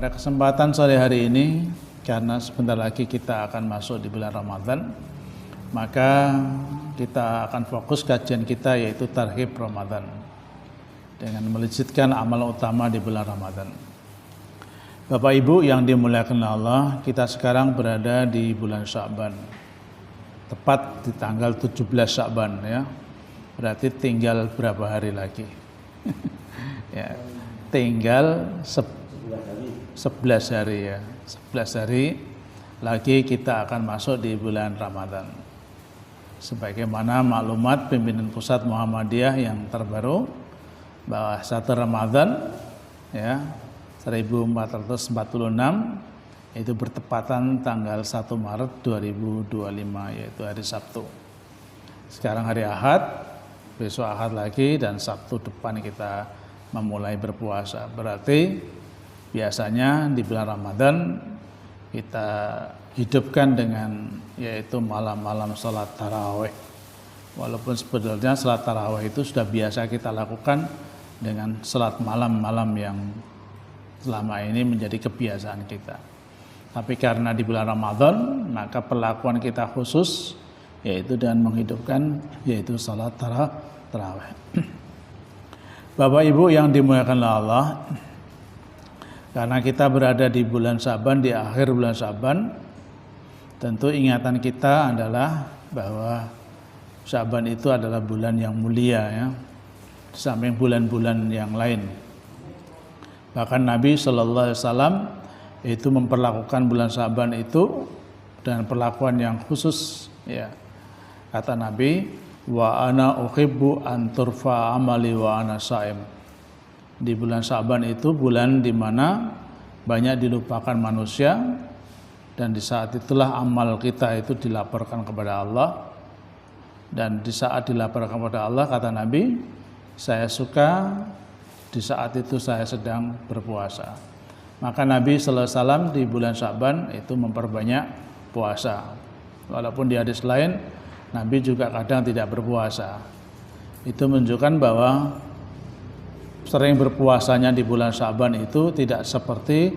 Pada kesempatan sore hari ini, karena sebentar lagi kita akan masuk di bulan Ramadan, maka kita akan fokus kajian kita yaitu Targhib Ramadan dengan melejitkan amal utama di bulan Ramadan. Bapak Ibu yang dimuliakan Allah, kita sekarang berada di bulan Sya'ban, tepat di tanggal 17 Sya'ban ya. Berarti tinggal berapa hari lagi? Ya, tinggal 11 hari ya. 11 hari lagi kita akan masuk di bulan Ramadan. Sebagaimana maklumat pimpinan pusat Muhammadiyah yang terbaru bahwa 1 Ramadan ya 1446 itu bertepatan tanggal 1 Maret 2025 yaitu hari Sabtu. Sekarang hari Ahad, besok Ahad lagi dan Sabtu depan kita memulai berpuasa. Berarti biasanya di bulan Ramadan kita hidupkan dengan yaitu malam-malam salat tarawih. Walaupun sebetulnya salat tarawih itu sudah biasa kita lakukan dengan salat malam-malam yang selama ini menjadi kebiasaan kita. Tapi karena di bulan Ramadan, maka perlakuan kita khusus yaitu dengan menghidupkan yaitu salat tarawih. Bapak Ibu yang dimuliakan Allah, karena kita berada di bulan Sya'ban, di akhir bulan Sya'ban, tentu ingatan kita adalah bahwa Sya'ban itu adalah bulan yang mulia ya, di samping bulan-bulan yang lain. Bahkan Nabi Shallallahu Alaihi Wasallam itu memperlakukan bulan Sya'ban itu dengan perlakuan yang khusus ya. Kata Nabi, wa ana uhibbu an turfa amali wa ana sha'im. Di bulan Sya'ban itu bulan di mana banyak dilupakan manusia, dan di saat itulah amal kita itu dilaporkan kepada Allah. Dan di saat dilaporkan kepada Allah, kata Nabi, saya suka di saat itu saya sedang berpuasa. Maka Nabi sallallahu alaihi wasallam di bulan Sya'ban itu memperbanyak puasa. Walaupun di hadis lain Nabi juga kadang tidak berpuasa. Itu menunjukkan bahwa sering berpuasanya di bulan Sya'ban itu tidak seperti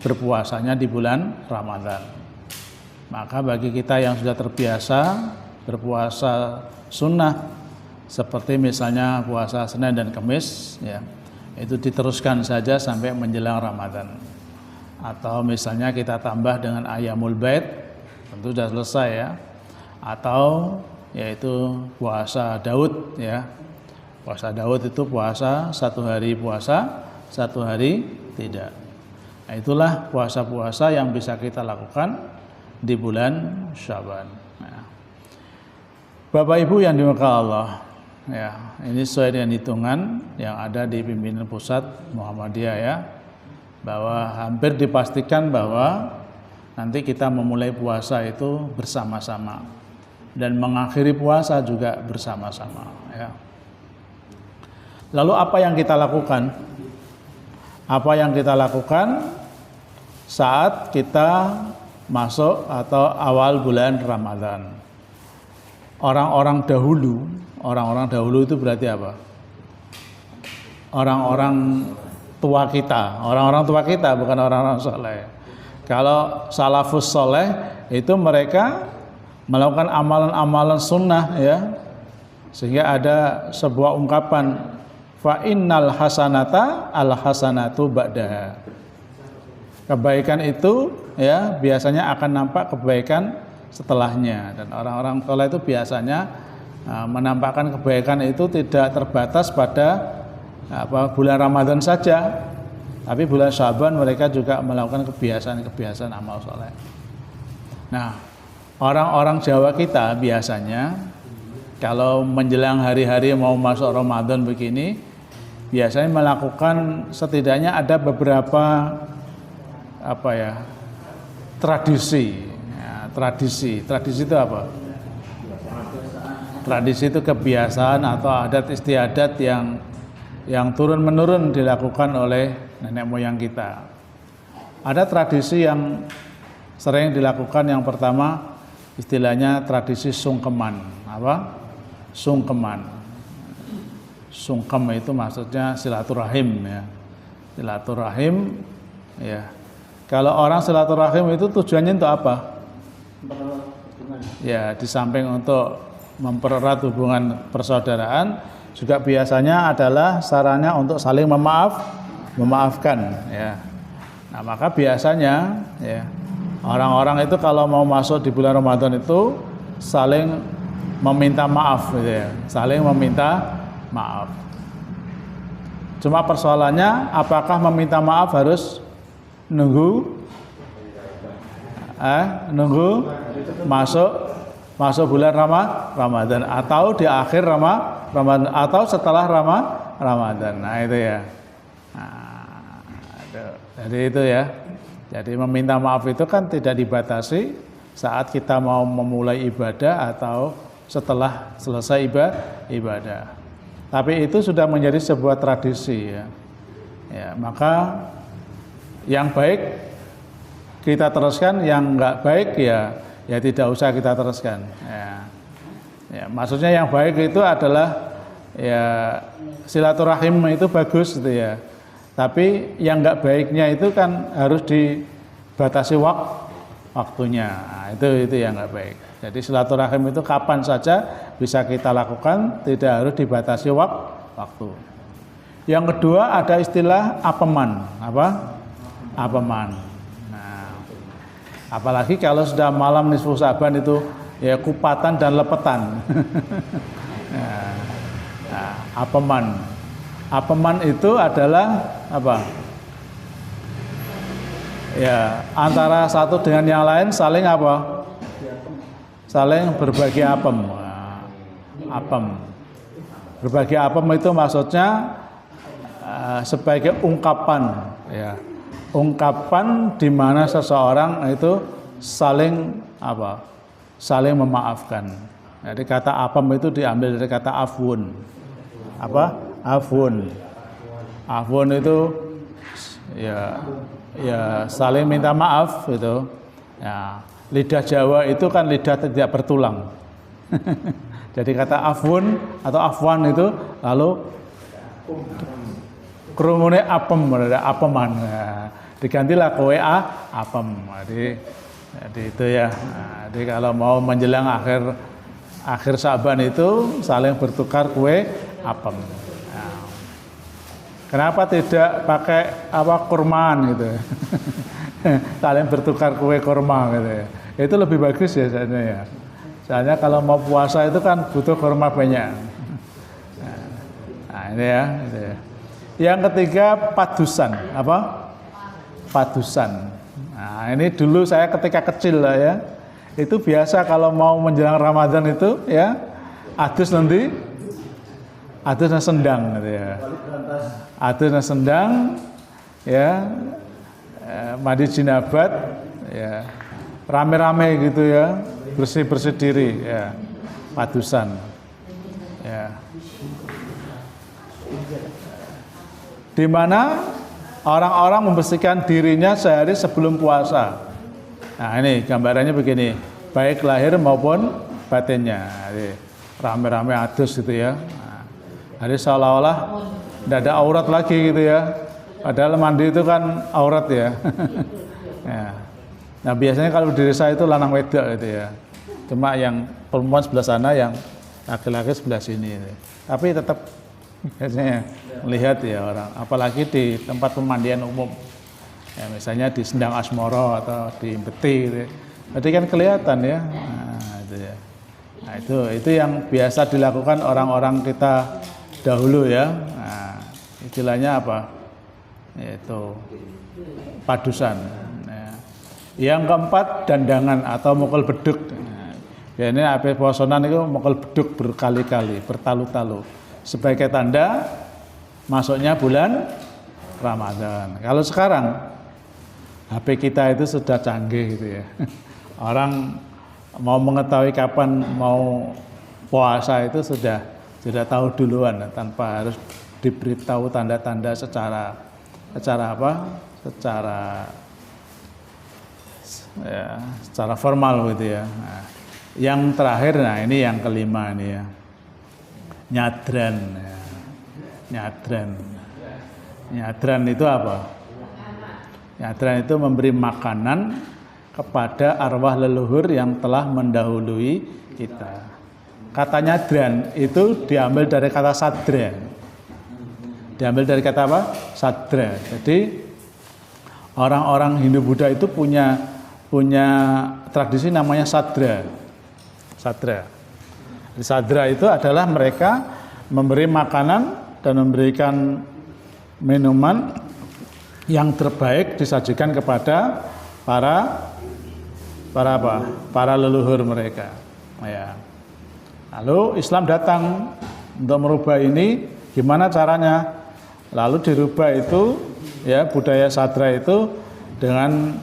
berpuasanya di bulan Ramadan. Maka bagi kita yang sudah terbiasa berpuasa sunnah seperti misalnya puasa Senin dan Kamis ya, itu diteruskan saja sampai menjelang Ramadan. Atau misalnya kita tambah dengan Ayyamul Bait, tentu sudah selesai ya. Atau yaitu puasa Daud ya. Puasa Daud itu puasa 1 hari puasa, 1 hari tidak. Nah, itulah puasa-puasa yang bisa kita lakukan di bulan Sya'ban. Nah, Bapak Ibu yang dimuliakan Allah, ya, ini sesuai dengan hitungan yang ada di pimpinan pusat Muhammadiyah ya, bahwa hampir dipastikan bahwa nanti kita memulai puasa itu bersama-sama dan mengakhiri puasa juga bersama-sama ya. Lalu apa yang kita lakukan? Apa yang kita lakukan saat kita masuk atau awal bulan Ramadan? Orang-orang dahulu itu berarti apa? Orang-orang tua kita, bukan orang-orang soleh. Kalau salafus soleh itu mereka melakukan amalan-amalan sunnah ya, sehingga ada sebuah ungkapan fa innal hasanata al hasanatu ba'daha. Kebaikan itu ya biasanya akan nampak kebaikan setelahnya, dan orang-orang soleh itu biasanya menampakkan kebaikan itu tidak terbatas pada bulan Ramadan saja, tapi bulan Sya'ban mereka juga melakukan kebiasaan-kebiasaan amal soleh. Nah, orang-orang Jawa kita biasanya kalau menjelang hari-hari mau masuk Ramadan begini, biasanya melakukan setidaknya ada beberapa tradisi. Ya, tradisi itu apa? Tradisi itu kebiasaan atau adat istiadat yang turun-menurun dilakukan oleh nenek moyang kita. Ada tradisi yang sering dilakukan, yang pertama istilahnya tradisi sungkeman. Apa? Sungkeman. Sungkem itu maksudnya silaturahim ya. Silaturahim Ya. Kalau orang silaturahim itu tujuannya untuk apa? Ya, di samping untuk mempererat hubungan persaudaraan, juga biasanya adalah sarannya untuk saling memaafkan. Ya. Nah, maka biasanya ya orang-orang itu kalau mau masuk di bulan Ramadan itu saling meminta maaf, gitu ya. Saling meminta maaf. Cuma persoalannya, apakah meminta maaf harus nunggu masuk bulan Ramadan atau di akhir Ramadan atau setelah Ramadan. Nah itu ya. Jadi itu ya. Jadi meminta maaf itu kan tidak dibatasi saat kita mau memulai ibadah atau setelah selesai ibadah. Tapi itu sudah menjadi sebuah tradisi ya. Ya, maka yang baik kita teruskan, yang enggak baik ya tidak usah kita teruskan. Ya, maksudnya yang baik itu adalah ya silaturahim itu bagus gitu ya. Tapi yang enggak baiknya itu kan harus dibatasi waktunya. Nah, itu yang enggak baik. Jadi silaturahim itu kapan saja bisa kita lakukan, tidak harus dibatasi waktu. Yang kedua ada istilah apeman. Apa? Apeman. Nah, apalagi kalau sudah malam nisfu Sa'ban itu ya kupatan dan lepetan. Nah, apeman. Apeman itu adalah apa? Ya, antara satu dengan yang lain saling apa? Saling berbagi apem. Nah, apem. Berbagi apem itu maksudnya sebagai ungkapan, ya, ungkapan di mana seseorang itu saling apa? Saling memaafkan. Jadi kata apem itu diambil dari kata afun. Apa? Afun. Afun itu ya saling minta maaf itu. Ya, lidah Jawa itu kan lidah tidak bertulang. Jadi kata afun atau afwan itu lalu kerumune apem, ada apeman. Nah, digantilah kowe apem. Jadi itu ya. Nah, jadi kalau mau menjelang akhir Sa'ban itu saling bertukar kue apem. Nah, kenapa tidak pakai kurmaan gitu? Saling bertukar kue kurma gitu ya. Itu lebih bagus ya soalnya ya. Soalnya kalau mau puasa itu kan butuh kurma banyak. Nah ini ya. Yang ketiga padusan. Apa? Padusan. Nah ini dulu saya ketika kecil lah ya. Itu biasa kalau mau menjelang Ramadan itu ya adus nanti adusnya sendang gitu ya. Adusnya sendang ya, mandi jinabat ya, rame-rame gitu ya, bersih-bersih diri ya, padusan ya. Di mana orang-orang membersihkan dirinya sehari sebelum puasa. Nah ini gambarannya begini, baik lahir maupun batinnya. Jadi, rame-rame adus gitu ya. Nah, jadi seolah-olah tidak ada aurat lagi gitu ya. Padahal mandi itu kan aurat ya. Ya. Nah biasanya kalau di desa itu lanang wedok gitu ya. Cuma yang perempuan sebelah sana, yang laki-laki sebelah sini. Tapi tetap biasanya melihat ya orang, apalagi di tempat pemandian umum. Ya, misalnya di Sendang Asmoro atau di Beti gitu. Jadi kan kelihatan ya. Nah, itu ya. Nah, itu yang biasa dilakukan orang-orang kita dahulu ya. Nah, istilahnya apa? Yaitu padusan. Nah, yang keempat dandangan atau mukul beduk. Nah, biasanya ape posonan itu mukul beduk berkali-kali, bertalu-talu sebagai tanda masuknya bulan Ramadan. Kalau sekarang HP kita itu sudah canggih gitu ya. Orang mau mengetahui kapan mau puasa itu sudah tahu duluan tanpa harus diberitahu tanda-tanda secara apa? Secara formal gitu ya. Nah, yang terakhir, nah ini yang kelima ini ya. Nyadran. Ya. Nyadran itu apa? Nyadran itu memberi makanan kepada arwah leluhur yang telah mendahului kita. Kata nyadran itu diambil dari kata sadra. Diambil dari kata apa? Sadra. Jadi orang-orang Hindu Buddha itu punya tradisi namanya sadra. Sadra. Di sadra itu adalah mereka memberi makanan dan memberikan minuman yang terbaik disajikan kepada para leluhur mereka. Ya. Lalu Islam datang untuk merubah ini, gimana caranya? Lalu dirubah itu, ya, budaya sadra itu dengan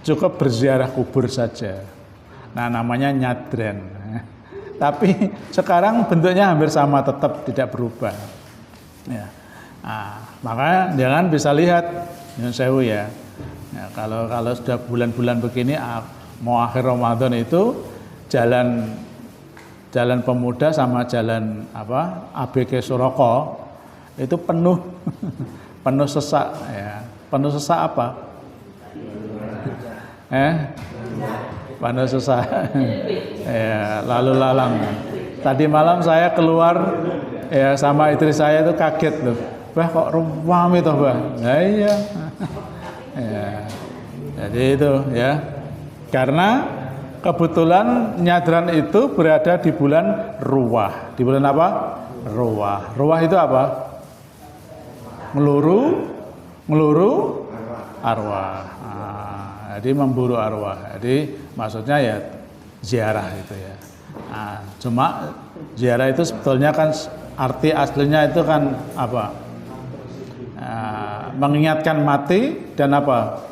cukup berziarah kubur saja. Nah, namanya nyadran. Tapi sekarang bentuknya hampir sama, tetap tidak berubah. Ya. Nah, makanya jangan bisa lihat, Nyun Sewu ya. Ya, kalau sudah bulan-bulan begini, mau akhir Ramadan itu jalan Pemuda sama jalan ABG Suroko itu penuh penuh sesak ya. Penuh sesak apa? Penuh sesak. Ya, lalu lalang. Tadi malam saya keluar ya sama istri saya itu kaget loh. Wah, kok ramai toh, Bah? Nah, iya. Ya. Jadi itu ya. Karena kebetulan nyadran itu berada di bulan Ruwah. Di bulan apa? Ruwah. Ruwah itu apa? Ngeluru arwah. Nah, jadi memburu arwah. Jadi maksudnya ya ziarah itu ya. Nah, cuma ziarah itu sebetulnya kan arti aslinya itu kan apa? Mengingatkan mati dan apa?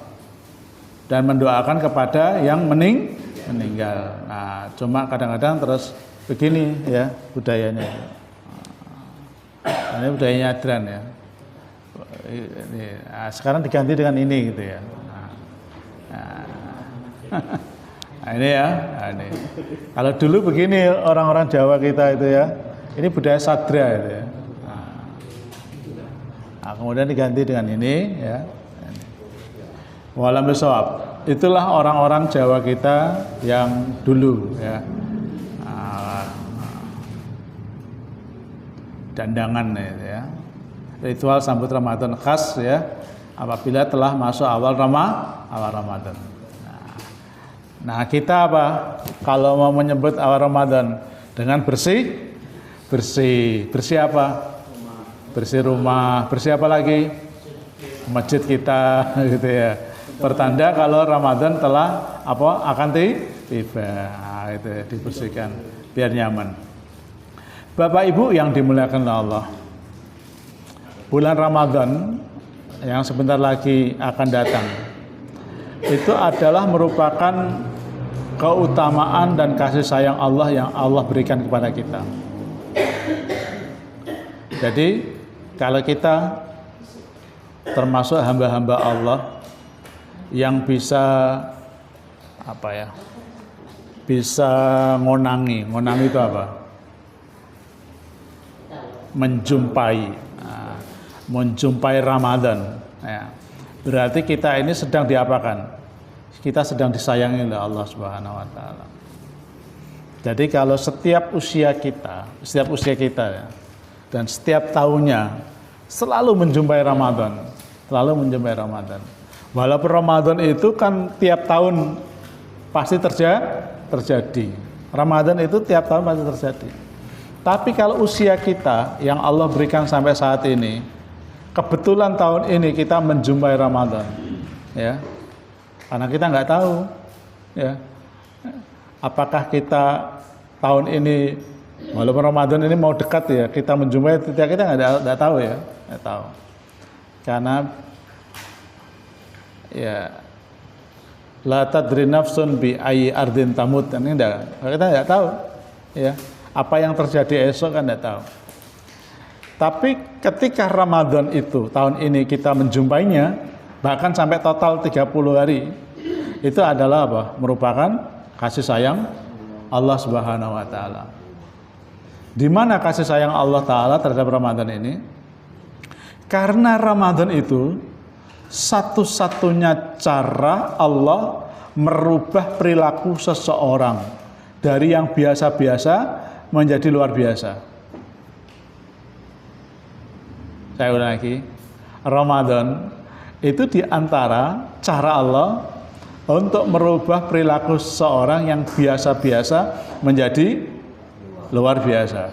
Dan mendoakan kepada yang meninggal. Nah, cuma kadang-kadang terus begini ya budayanya. Ini budaya nyadran ya. Nah, sekarang diganti dengan ini gitu ya. Nah, ini ya. Nah, ini. Kalau dulu begini orang-orang Jawa kita itu ya. Ini budaya sadra itu ya. Nah, kemudian diganti dengan ini ya. Walam bisawab. Itulah orang-orang Jawa kita yang dulu ya. Dandangan ya. Ritual sambut Ramadan khas ya apabila telah masuk awal Ramadan. Nah, kita apa? Kalau mau menyebut awal Ramadan dengan bersih apa? Bersih rumah, bersih apa lagi? Masjid kita gitu ya. Pertanda kalau Ramadan telah akan tiba. Nah, itu ya, dibersihkan biar nyaman. Bapak Ibu yang dimuliakan Allah. Bulan Ramadan yang sebentar lagi akan datang itu adalah merupakan keutamaan dan kasih sayang Allah yang Allah berikan kepada kita. Jadi kalau kita termasuk hamba-hamba Allah yang bisa bisa ngonangi itu apa? Menjumpai Ramadan ya. Berarti kita ini sedang diapakan? Kita sedang disayangi oleh Allah Subhanahu wa taala. Jadi kalau setiap usia kita ya, dan setiap tahunnya selalu menjumpai Ramadan. Walaupun Ramadan itu kan tiap tahun pasti terjadi. Ramadan itu tiap tahun pasti terjadi. Tapi kalau usia kita yang Allah berikan sampai saat ini, kebetulan tahun ini kita menjumpai Ramadan, ya, karena kita nggak tahu, ya, apakah kita tahun ini, walaupun Ramadan ini mau dekat ya, kita menjumpai, kita nggak tahu ya, nggak tahu, karena ya, la tadri nafsun bi ayyi ardin tamut, ini kita nggak tahu, ya, apa yang terjadi esok kan nggak tahu. Tapi ketika Ramadan itu tahun ini kita menjumpainya, bahkan sampai total 30 hari, itu adalah apa? Merupakan kasih sayang Allah Subhanahu wa taala. Di mana kasih sayang Allah taala terhadap Ramadan ini? Karena Ramadan itu satu-satunya cara Allah merubah perilaku seseorang dari yang biasa-biasa menjadi luar biasa. Saya ulang lagi, Ramadan itu diantara cara Allah untuk merubah perilaku seseorang yang biasa-biasa menjadi luar biasa.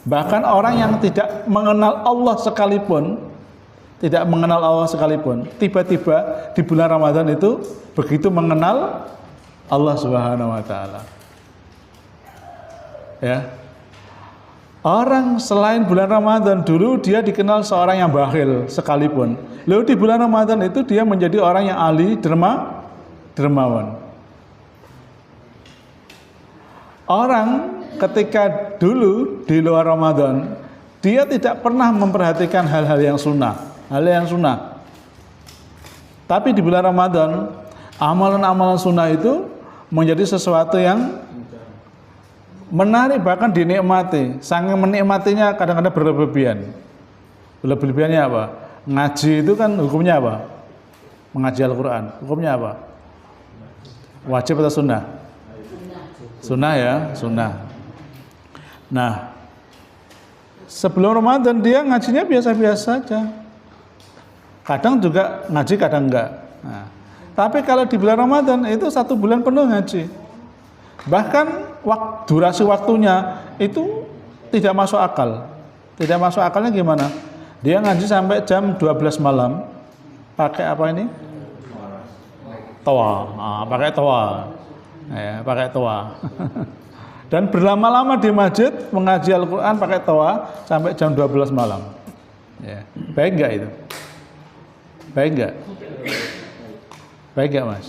Bahkan orang yang tidak mengenal Allah sekalipun, tiba-tiba di bulan Ramadan itu begitu mengenal Allah Subhanahu wa taala. Ya. Orang selain bulan Ramadan dulu dia dikenal seorang yang bakhil sekalipun. Lalu di bulan Ramadan itu dia menjadi orang yang ahli dermawan. Orang ketika dulu di luar Ramadan dia tidak pernah memperhatikan hal-hal yang sunnah. Tapi di bulan Ramadan amalan-amalan sunnah itu menjadi sesuatu yang menarik, bahkan dinikmati. Saking menikmatinya kadang-kadang berlebihan. Berlebihannya apa? Ngaji itu kan hukumnya apa? Mengaji Al-Quran. Hukumnya apa? Wajib atau sunnah? Sunnah ya, sunnah. Nah, sebelum Ramadan dia ngajinya biasa-biasa saja. Kadang juga ngaji, kadang enggak. Nah, tapi kalau di bulan Ramadan itu 1 bulan penuh ngaji. Bahkan durasi waktunya itu tidak masuk akal. Tidak masuk akalnya gimana? Dia ngaji sampai jam 12 malam. Pakai apa ini? Toa. Pakai toa. Ya, pakai toa. Dan berlama-lama di masjid mengaji Al-Quran pakai toa sampai jam 12 malam. Ya. Baik enggak itu? Baik enggak? Baik enggak, Mas?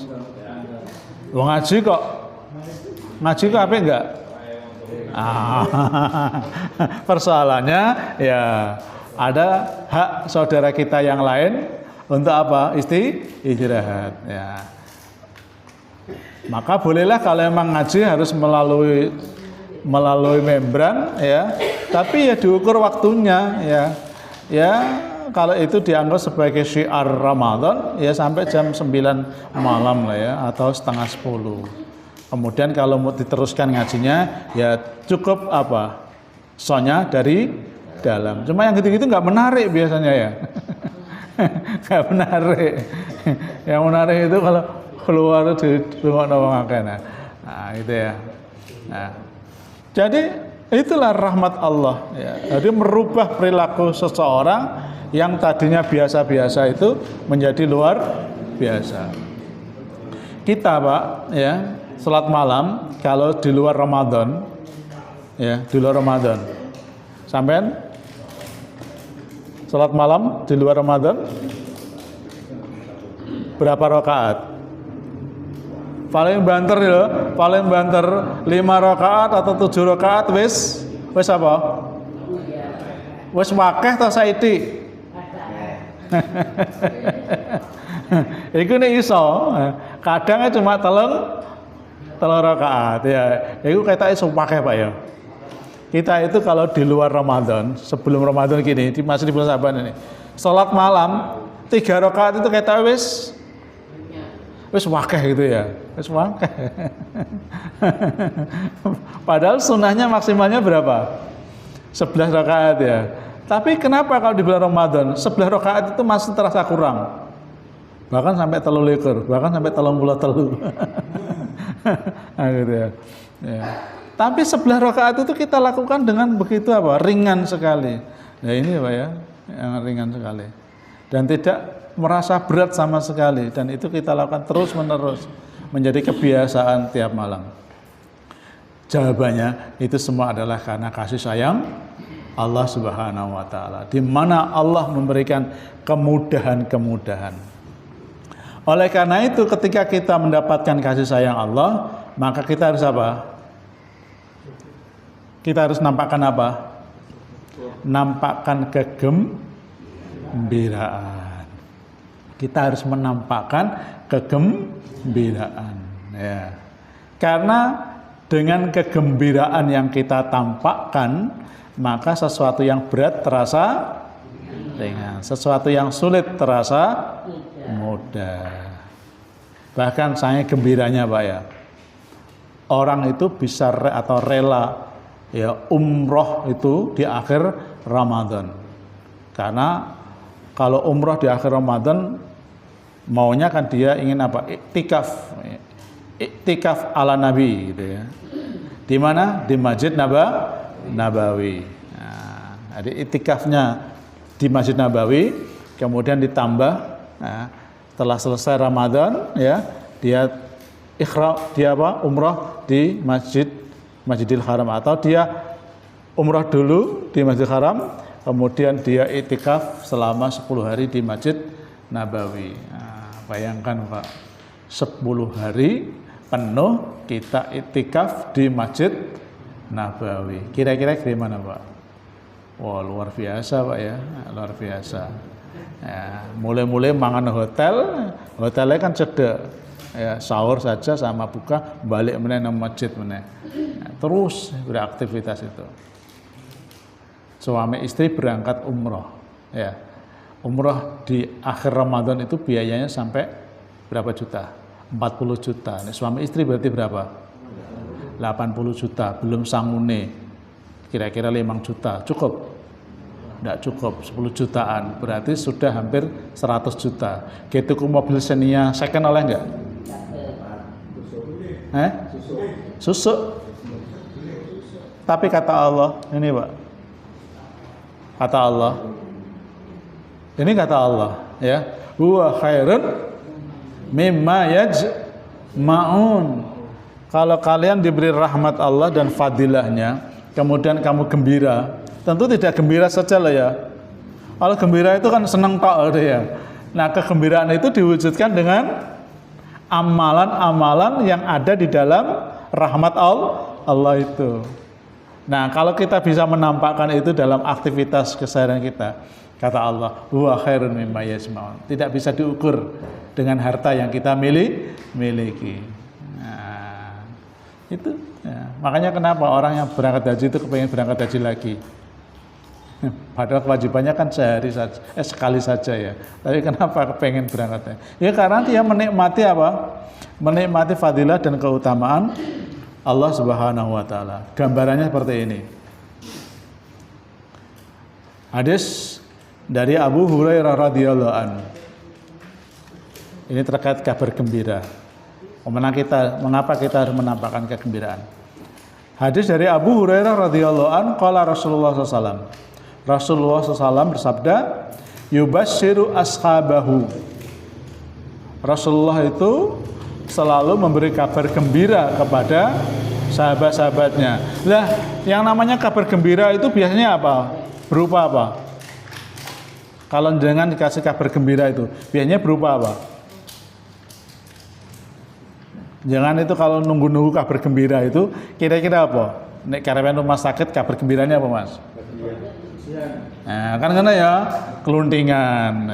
Ngaji kok apa enggak? Persoalannya ya ada hak saudara kita yang lain untuk apa? Istirahat ya. Maka bolehlah kalau emang ngaji harus melalui membran ya. Tapi ya diukur waktunya ya. Ya kalau itu dianggap sebagai syiar Ramadan ya sampai jam 9 malam lah ya, atau setengah 10. Kemudian kalau mau diteruskan ngajinya ya cukup apa? Sonya dari dalam. Cuma yang gitu-gitu nggak menarik biasanya ya. Nggak menarik. Yang menarik itu kalau keluar di rumah orang akeh. Nah, itu ya. Nah, jadi itulah rahmat Allah ya. Jadi merubah perilaku seseorang yang tadinya biasa-biasa itu menjadi luar biasa. Kita, Pak, ya, salat malam kalau di luar Ramadan, ya, di luar Ramadan. Sampean salat malam di luar Ramadan berapa rakaat? Paling banter ya, paling banter 5 rakaat atau 7 rakaat wis apa? Wis wakeh ta saiki? Iku nek iso, kadang cuma telung rakaat ya. Iku ketake sumpah Pak ya. Kita itu kalau di luar Ramadan, sebelum Ramadan gini, masih di bulan Saban ini, salat malam 3 rakaat itu ketake wis wakeh gitu ya. Wis wakeh. Padahal sunnahnya maksimalnya berapa? 11 rakaat ya. Tapi kenapa kalau di bulan Ramadan 11 rakaat itu masih terasa kurang? Bahkan sampai 23, bahkan sampai 33. Nah, gitu ya. Ya. Tapi 11 rakaat itu kita lakukan dengan begitu apa? Ringan sekali. Ya ini Pak ya, yang ringan sekali. Dan tidak merasa berat sama sekali, dan itu kita lakukan terus-menerus menjadi kebiasaan tiap malam. Jawabannya itu semua adalah karena kasih sayang Allah Subhanahu wa taala, di mana Allah memberikan kemudahan-kemudahan. Oleh karena itu ketika kita mendapatkan kasih sayang Allah, maka kita harus apa? Kita harus nampakkan apa? Nampakkan kegembiraan. Kita harus menampakkan kegembiraan ya. Karena dengan kegembiraan yang kita tampakkan, maka sesuatu yang berat terasa ringan. Sesuatu yang sulit terasa mudah. Bahkan saya gembiranya Pak ya, orang itu bisa atau rela ya umroh itu di akhir Ramadan. Karena kalau umroh di akhir Ramadan maunya kan dia ingin apa? Iktikaf ala Nabi gitu ya. Di mana? Di Masjid Nabawi. Nah, jadi iktikafnya di Masjid Nabawi, kemudian ditambah setelah selesai Ramadan ya, dia umrah di Masjidil Haram, atau dia umrah dulu di Masjidil Haram, kemudian dia iktikaf selama 10 hari di Masjid Nabawi. Nah, bayangkan Pak, 10 hari penuh kita iktikaf di Masjid Nabawi. Kira-kira gimana Pak? Wah, luar biasa Pak ya, luar biasa. Ya, mulai-mulai mangan hotelnya kan cedek. Ya, sahur saja sama buka, balik meneh nang masjid meneh. Ya, terus beraktivitas itu. Suami istri berangkat umroh. Ya. Umroh di akhir Ramadan itu biayanya sampai berapa juta? 40 juta. Nah, suami istri berarti berapa? 80 juta, belum sangune. Kira-kira 5 juta. Cukup? Tidak cukup, 10 jutaan. Berarti sudah hampir 100 juta. Gitu ke mobil Xenia second oleh enggak? Susu. Tapi kata Allah, ini Pak. Kata Allah. Ini kata Allah, ya. Huwa khairun mimma yajma'un. Kalau kalian diberi rahmat Allah dan fadilahnya, kemudian kamu gembira, tentu tidak gembira saja lah ya. Kalau gembira itu kan senang tok ya. Nah, kegembiraan itu diwujudkan dengan amalan-amalan yang ada di dalam rahmat Allah itu. Nah, kalau kita bisa menampakkan itu dalam aktivitas keseharian kita, kata Allah, huwa khairun mimma yajma'un. Tidak bisa diukur dengan harta yang kita miliki. Nah, itu ya. Makanya kenapa orang yang berangkat haji itu kepengen berangkat haji lagi. Padahal kewajibannya kan sekali saja ya. Tapi kenapa kepengen berangkat? Ya karena dia menikmati apa? Menikmati fadilah dan keutamaan Allah Subhanahu wa taala. Gambarannya seperti ini. Hadis dari Abu Hurairah radhiyallahu anhu. Ini terkait kabar gembira. Mengapa kita harus menampakkan kegembiraan? Hadis dari Abu Hurairah radhiyallahu anhu, qala Rasulullah SAW. Rasulullah SAW bersabda, yubashiru ashabahu. Rasulullah itu selalu memberi kabar gembira kepada sahabat-sahabatnya. Lah, yang namanya kabar gembira itu biasanya apa? Berupa apa? Kalau dengan dikasih kabar gembira itu, biasanya berupa apa? Jangan itu kalau nunggu-nunggu kabar gembira itu, kira-kira apa? Nek karyawan rumah sakit kabar gembiranya apa Mas? Nah, kan karena ya keluntingan.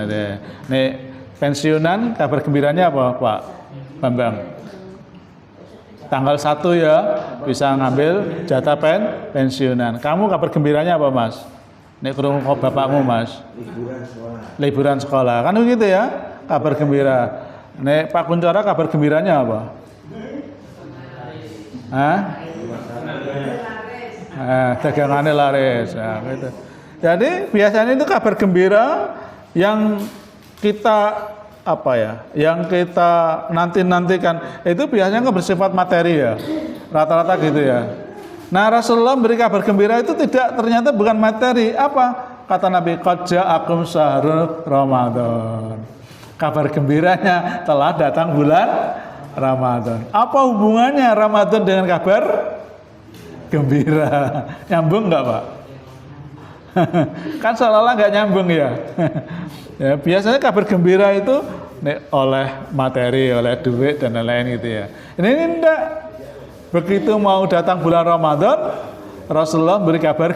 Nek pensiunan kabar gembiranya apa Pak Bambang? Tanggal 1 ya bisa ngambil jatah pensiunan. Kamu kabar gembiranya apa Mas? Nek krungu bapakmu Mas? Liburan sekolah. Kan begitu ya, kabar gembira. Nek Pak Kuncoro kabar gembiranya apa? Dagangannya laris. Nah, gitu. Jadi biasanya itu kabar gembira yang kita yang kita nantikan itu biasanya bersifat materi ya, rata-rata gitu ya. Nah, Rasulullah beri kabar gembira itu ternyata bukan materi. Apa? Kata Nabi, qad ja'akum syahrul Ramadan. Kabar gembiranya telah datang bulan Ramadan. Apa hubungannya Ramadan dengan kabar gembira? Nyambung nggak Pak? Kan seolah-olah nggak nyambung ya. Ya, biasanya kabar gembira itu oleh materi, oleh duit dan lain-lain gitu ya. Ini enggak. Begitu mau datang bulan Ramadan, Rasulullah beri kabar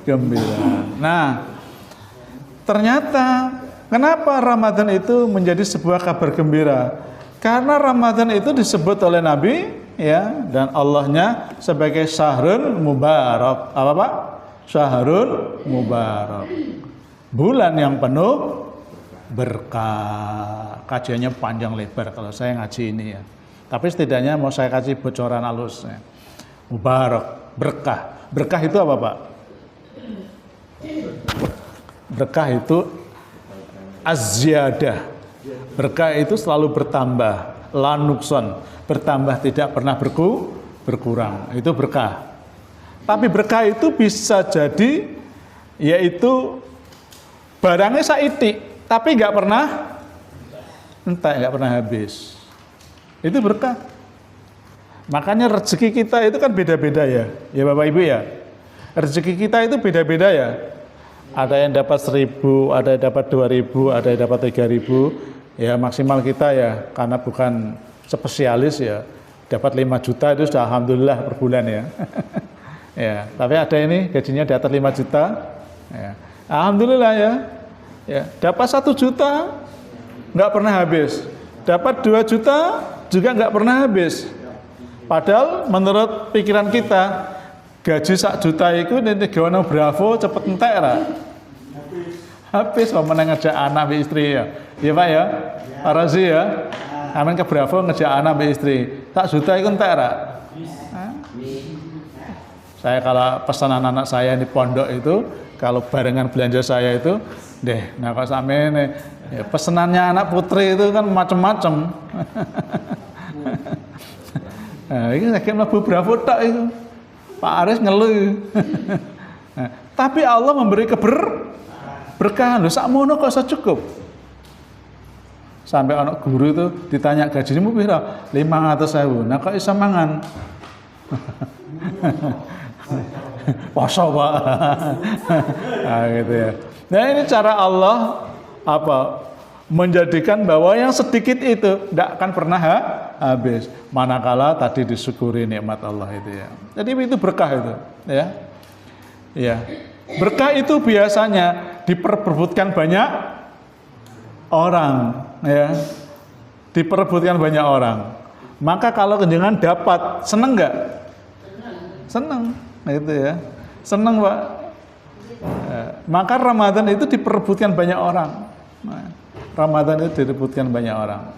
gembira. Nah, ternyata kenapa Ramadan itu menjadi sebuah kabar gembira? Karena Ramadan itu disebut oleh Nabi ya dan Allahnya sebagai syahrul mubarak. Apa Pak? Syahrul mubarak. bulan yang penuh berkah. Kajiannya panjang lebar kalau saya ngaji ini ya. Tapi setidaknya mau saya kasih bocoran halusnya. Mubarak, berkah. Berkah itu apa, Pak? Berkah itu az-ziyadah. Berkah itu selalu bertambah, la nukson, bertambah tidak pernah berkurang. Itu berkah. Tapi berkah itu bisa jadi yaitu barangnya saiti, tapi nggak pernah entek, nggak pernah habis. Itu berkah. Makanya rezeki kita itu kan beda-beda ya Bapak Ibu ya. Rezeki kita itu beda-beda ya. Ada yang dapat 1.000, ada yang dapat 2.000, ada yang dapat 3.000. Ya maksimal kita ya, karena bukan spesialis ya, dapat 5 juta itu sudah alhamdulillah per bulan ya. Ya, tapi ada ini gajinya di atas 5 juta. Ya. Alhamdulillah ya. Ya, dapat 1 juta nggak pernah habis. Dapat 2 juta juga nggak pernah habis. Padahal menurut pikiran kita gaji 1 juta itu nanti gawana bravo cepet entek ra. Habis mau ngejak anak be istri ya. Iya Pak ya. Pak Razi ya. Amin ke bravo ngejak anak be istri. 1 juta itu entek ra. Saya kalau pesanan anak saya di pondok itu, kalau barengan belanja saya itu, nah kalau sampai ini, ya, pesenannya anak putri itu kan macam-macam. Nah, ini saya kira bravo tak itu, Pak Aris ngeluh. Nah, tapi Allah memberi keberkahan, loh, sakmono kok cukup. Sampai anak guru itu ditanya gajimu pira? 500.000. Nah kok iso mangan? Poso Pak. Nah, gitu ya. Nah ini cara Allah menjadikan bahwa yang sedikit itu tidak akan pernah habis. Manakala tadi disyukuri nikmat Allah itu ya. Jadi itu berkah itu ya. Ya. Berkah itu biasanya diperebutkan banyak orang ya. Diperebutkan banyak orang. Maka kalau kenjangan dapat, seneng nggak? Seneng. Itu ya, senang Pak. Maka Ramadan itu diperebutkan banyak orang. Ramadan itu diperebutkan banyak orang.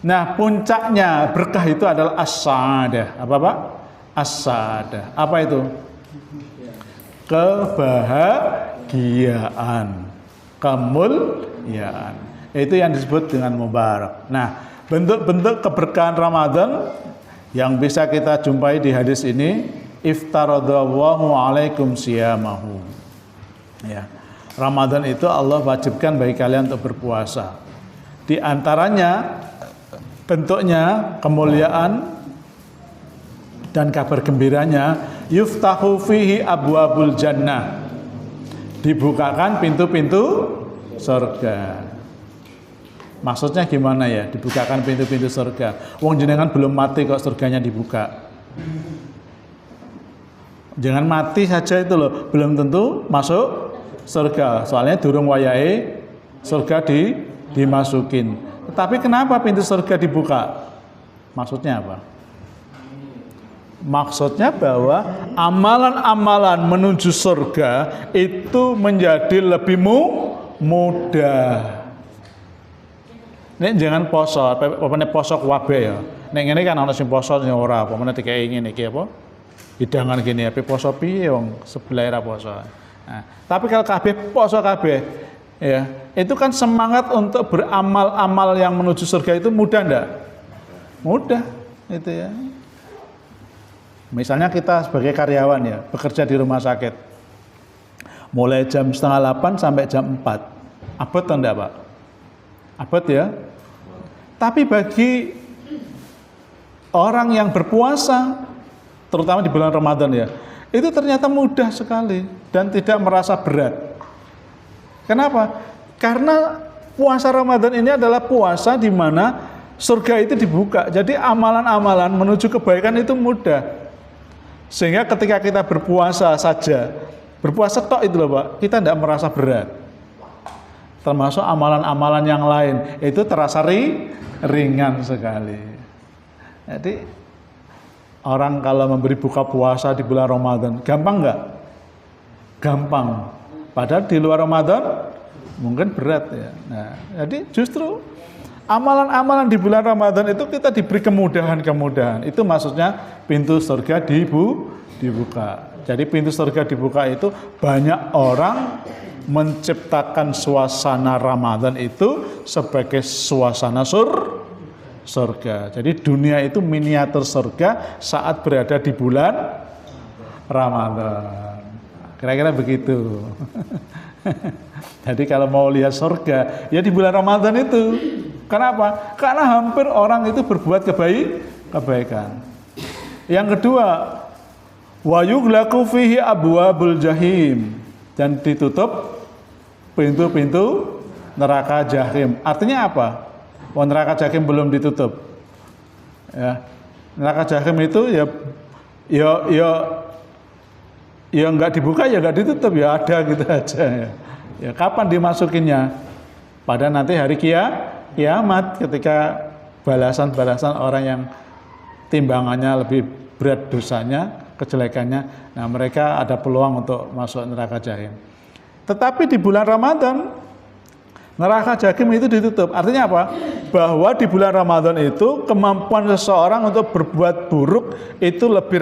Nah, puncaknya berkah itu adalah as-sa'adah. Apa Pak? As-sa'adah. Apa itu? Kebahagiaan, kemuliaan. Itu yang disebut dengan mubarak. Nah, bentuk-bentuk keberkahan Ramadan yang bisa kita jumpai di hadis ini, iftaradallahu alaikum siyamahu. Ya. Ramadan itu Allah wajibkan bagi kalian untuk berpuasa. Di antaranya bentuknya kemuliaan dan kabar gembiranya, yuftahu fihi abwabul jannah. Dibukakan pintu-pintu surga. Maksudnya gimana ya? Dibukakan pintu-pintu surga. Wong jenengan belum mati kok surganya dibuka. Jangan mati saja itu loh, belum tentu masuk surga. Soalnya durung wayahe surga dimasukin. Tapi kenapa pintu surga dibuka? Maksudnya apa? Maksudnya bahwa amalan-amalan menuju surga itu menjadi lebih mudah. Nek jangan poso, pokoknya poso kabeh ya. Nek ngene kan ana sing poso sing ora, pokoknya dikai ngene iki apa? Hidangan gini ya, poso piye wong sebelah ra poso. Nah, tapi kalau kabeh poso kabeh ya, itu kan semangat untuk beramal-amal yang menuju surga itu mudah ndak? Mudah itu ya. Misalnya kita sebagai karyawan ya, bekerja di rumah sakit. Mulai jam 7:30 sampai jam 4. Abot atau enggak, Pak? Abot ya. Tapi bagi orang yang berpuasa, terutama di bulan Ramadan ya, itu ternyata mudah sekali dan tidak merasa berat. Kenapa? Karena puasa Ramadan ini adalah puasa di mana surga itu dibuka. Jadi amalan-amalan menuju kebaikan itu mudah. Sehingga ketika kita berpuasa saja, berpuasa tok itu loh Pak, kita tidak merasa berat. Termasuk amalan-amalan yang lain, itu terasa ringan sekali. Jadi orang kalau memberi buka puasa di bulan Ramadan, gampang nggak? Gampang. Padahal di luar Ramadan mungkin berat ya. Nah, jadi justru amalan-amalan di bulan Ramadan itu kita diberi kemudahan-kemudahan. Itu maksudnya pintu surga dibuka. Jadi pintu surga dibuka itu banyak orang menciptakan suasana Ramadan itu sebagai suasana surga. Jadi dunia itu miniatur surga saat berada di bulan Ramadan. Kira-kira begitu. Jadi kalau mau lihat surga, ya di bulan Ramadan itu. Kenapa? Karena hampir orang itu berbuat kebaikan. Yang kedua, wa yughlaqu fihi abwabul jahim, dan ditutup pintu-pintu neraka jahim. Artinya apa? Wah, neraka jahim belum ditutup. Ya. Neraka jahim itu ya enggak dibuka, ya enggak ditutup, ya ada gitu aja ya. Ya kapan dimasukinnya? Pada nanti hari kiamat ketika balasan-balasan orang yang timbangannya lebih berat dosanya, kejelekannya. Nah, mereka ada peluang untuk masuk neraka jahim. Tetapi di bulan Ramadan neraka jahim itu ditutup. Artinya apa? Bahwa di bulan Ramadan itu kemampuan seseorang untuk berbuat buruk itu lebih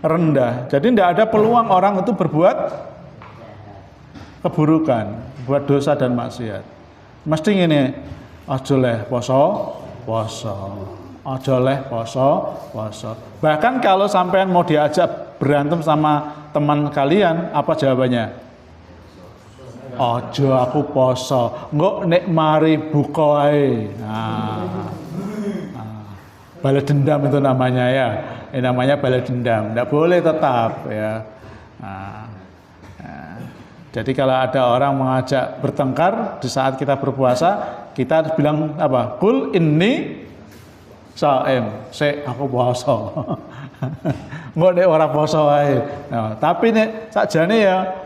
rendah. Jadi tidak ada peluang orang itu berbuat keburukan, buat dosa dan maksiat. Mesti ini, aja leh poso. Aja leh poso. Bahkan kalau sampean mau diajak berantem sama teman kalian, apa jawabannya? Aja aku poso, engko nek mari buka ae. Balas dendam itu namanya ya. Ini namanya balas dendam. Tidak boleh tetap ya. Jadi kalau ada orang mengajak bertengkar di saat kita berpuasa, kita harus bilang apa? Kul inni shaim, aku puasa. Nggak nek ora poso ae. Nah, tapi nek sakjane ya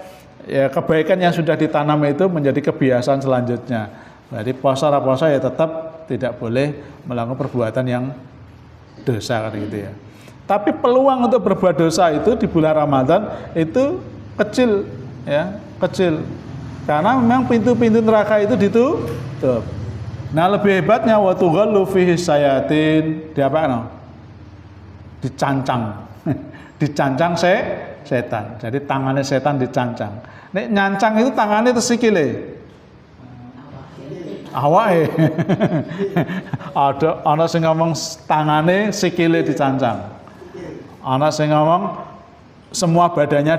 kebaikan yang sudah ditanam itu menjadi kebiasaan selanjutnya. Jadi puasa ora puasa ya tetap tidak boleh melakukan perbuatan yang dosa kan gitu ya. Tapi peluang untuk berbuat dosa itu di bulan Ramadan itu kecil ya, kecil. Karena memang pintu-pintu neraka itu ditutup. Nah, lebih hebatnya wa tughallu fihi sayatin, diapakan? Dicancang. Dicancang setan. Jadi tangannya setan dicancang. Nek nyancang itu tangannya itu sikile. Awake. Ada sing ngomong tangane sikile dicancang. Ana sing ngomong semua badannya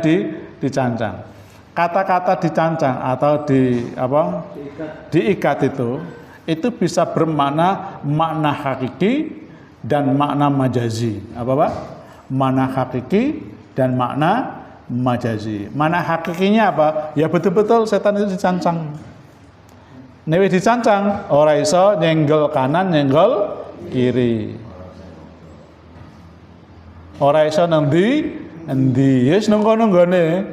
dicancang. Kata-kata dicancang atau diikat itu bisa bermakna makna hakiki dan makna majazi. Apa Pak? Makna hakiki dan makna majazi. Makna hakikinya apa? Ya betul-betul setan itu dicancang. Newe dicancang, ora iso nyenggol kanan, nyenggol kiri. Ora iso endi, yes nunggu nggone.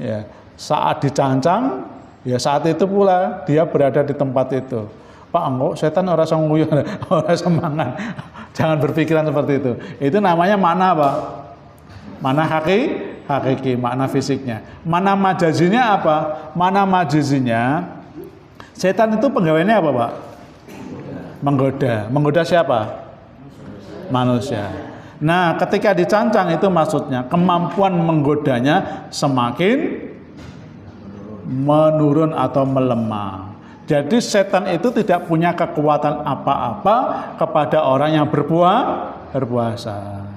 Ya, saat dicancang, ya saat itu pula dia berada di tempat itu. Pak, enggak, setan ora iso nguyu, ora semangat. Jangan berpikiran seperti itu. Itu namanya makna apa? Makna hakiki, makna fisiknya. Makna majazinya apa? Makna majazinya setan itu penggawainya apa, Pak? Menggoda. Menggoda siapa? Manusia. Nah, ketika dicancang itu maksudnya kemampuan menggodanya semakin menurun atau melemah. Jadi setan itu tidak punya kekuatan apa-apa kepada orang yang berpuasa.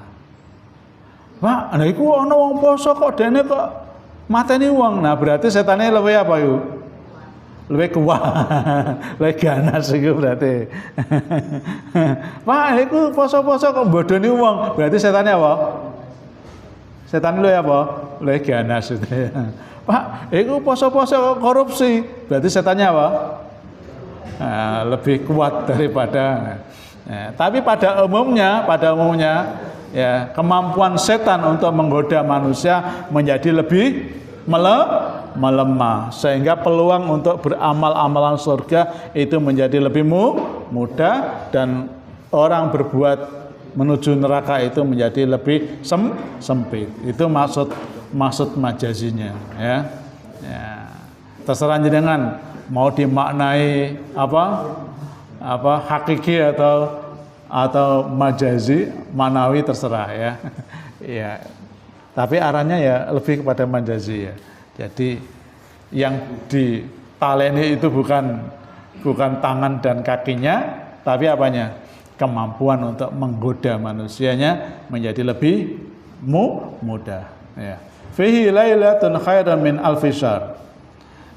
Pak, nah iku ana wong poso kok dene kok mateni wong. Nah, berarti setannya lebih apa yuk? Lebih kuat, lebih ganas itu berarti. Pak, itu poso-poso kok bodoni wong, berarti setannya apa? Setan lu apa? Lebih ganas itu. Pak, itu poso-poso korupsi, berarti setannya apa? Nah, lebih kuat daripada. Nah, tapi pada umumnya, ya kemampuan setan untuk menggoda manusia menjadi lebih melemah, sehingga peluang untuk beramal-amalan surga itu menjadi lebih mudah, dan orang berbuat menuju neraka itu menjadi lebih sempit. Itu maksud majazinya ya. Terserah jenengan mau dimaknai hakiki atau majazi, manawi, terserah ya. Ya. Tapi arahnya ya lebih kepada majazi ya. Jadi yang ditaleni itu bukan tangan dan kakinya, tapi apanya? Kemampuan untuk menggoda manusianya menjadi lebih mudah. Ya. Fihi lailatun khairan min alfi syahr.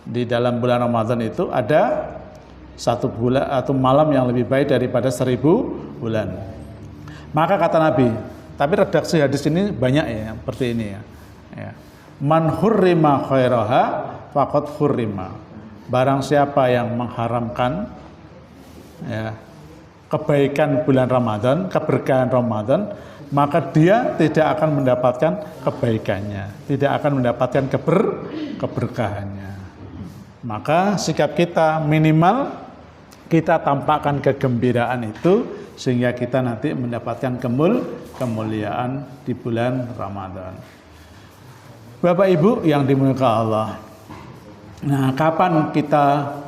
Di dalam bulan Ramadan itu ada satu bulan atau malam yang lebih baik daripada 1000 bulan. Maka kata Nabi, tapi redaksi hadis ini banyak ya, seperti ini ya. Man hurrima khairaha faqad hurrima. Barang siapa yang mengharamkan ya, kebaikan bulan Ramadan, keberkahan Ramadan, maka dia tidak akan mendapatkan kebaikannya, tidak akan mendapatkan keberkahannya. Maka sikap kita minimal kita tampakkan kegembiraan itu sehingga kita nanti mendapatkan kemuliaan di bulan Ramadan. Bapak Ibu yang dimuliakan Allah. Nah, kapan kita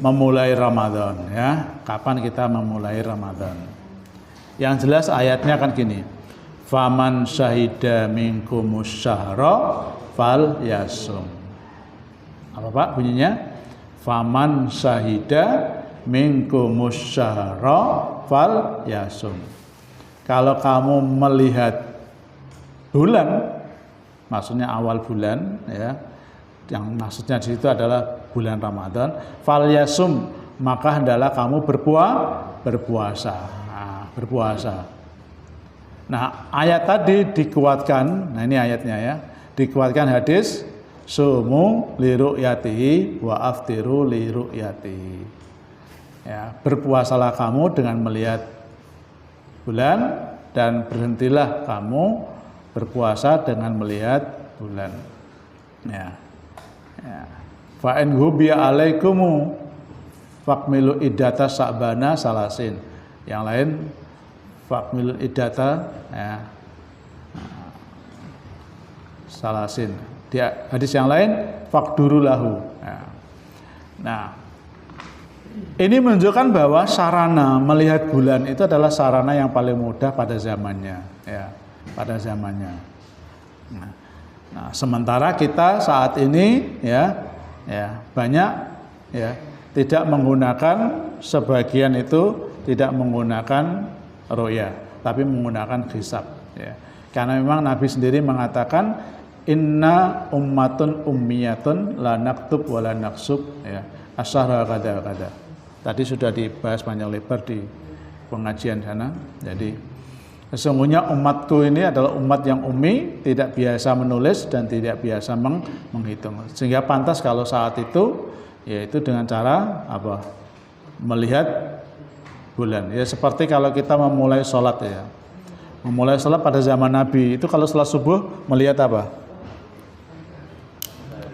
memulai Ramadan ya? Kapan kita memulai Ramadan? Yang jelas ayatnya kan gini. Faman syahida minkumus syahra fal yasum. Apa Pak bunyinya? Faman syahida minkumus syahra fal yasum. Kalau kamu melihat bulan, maksudnya awal bulan ya, yang maksudnya di situ adalah bulan Ramadan, fal yasum, maka hendaklah kamu berpuasa. Berpuasa. Nah, ayat tadi dikuatkan, nah ini ayatnya ya, dikuatkan hadis sumu li ru'yatihi wa aftiru li ru'yatihi. Ya, berpuasalah kamu dengan melihat bulan dan berhentilah kamu berpuasa dengan melihat bulan. Ya. Fa in hubiya alaikumu fakmilu iddata sa'bana salasin. Yang lain fakmilu iddata ya, salasin. Di hadis yang lain fakduru lahu. Ya. Nah, ini menunjukkan bahwa sarana melihat bulan itu adalah sarana yang paling mudah pada zamannya, ya, pada zamannya. Nah, sementara kita saat ini ya banyak ya tidak menggunakan, sebagian itu tidak menggunakan ru'yah, tapi menggunakan hisab. Ya. Karena memang Nabi sendiri mengatakan inna ummatun ummiyatun la naktub wa la naksub ya asyara kada. Tadi sudah dibahas panjang lebar di pengajian sana. Jadi sesungguhnya umatku ini adalah umat yang ummi, tidak biasa menulis dan tidak biasa menghitung. Sehingga pantas kalau saat itu yaitu dengan cara apa? Melihat bulan. Ya seperti kalau kita memulai sholat ya. Memulai sholat pada zaman Nabi itu kalau sholat subuh melihat apa?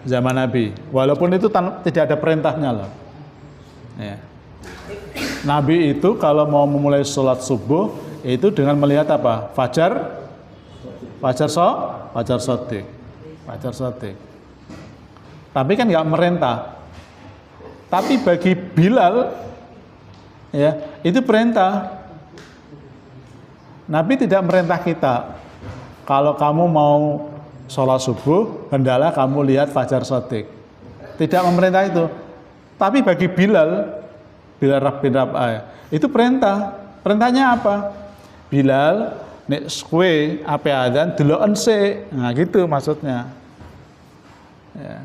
Zaman Nabi. Walaupun itu tidak ada perintahnya loh. Ya. Nabi itu kalau mau memulai sholat subuh itu dengan melihat apa? Fajar sotik. Tapi kan nggak merintah. Tapi bagi Bilal ya itu perintah. Nabi tidak merintah kita. Kalau kamu mau sholat subuh, hendaklah kamu lihat fajar sotik. Tidak memerintah itu. Tapi bagi Bilal bin Rabah itu perintah. Perintahnya apa? Bilal nek kowe ape adzan deloken sik. Nah, gitu maksudnya. Ya.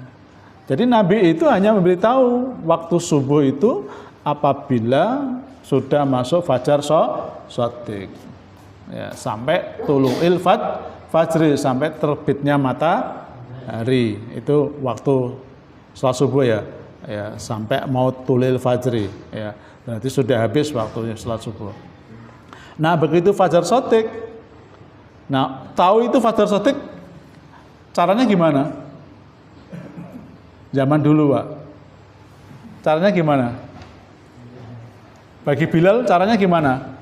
Jadi Nabi itu hanya memberitahu waktu subuh itu apabila sudah masuk fajar sotik. Ya, sampai tulu'il fajri, sampai terbitnya matahari. Itu waktu sholat subuh ya. Ya, sampai mau tulil fajri ya. Berarti sudah habis waktunya sholat subuh. Nah, begitu fajar sotik. Nah, tahu itu fajar sotik caranya gimana? Zaman dulu, Pak. Caranya gimana? Bagi Bilal caranya gimana?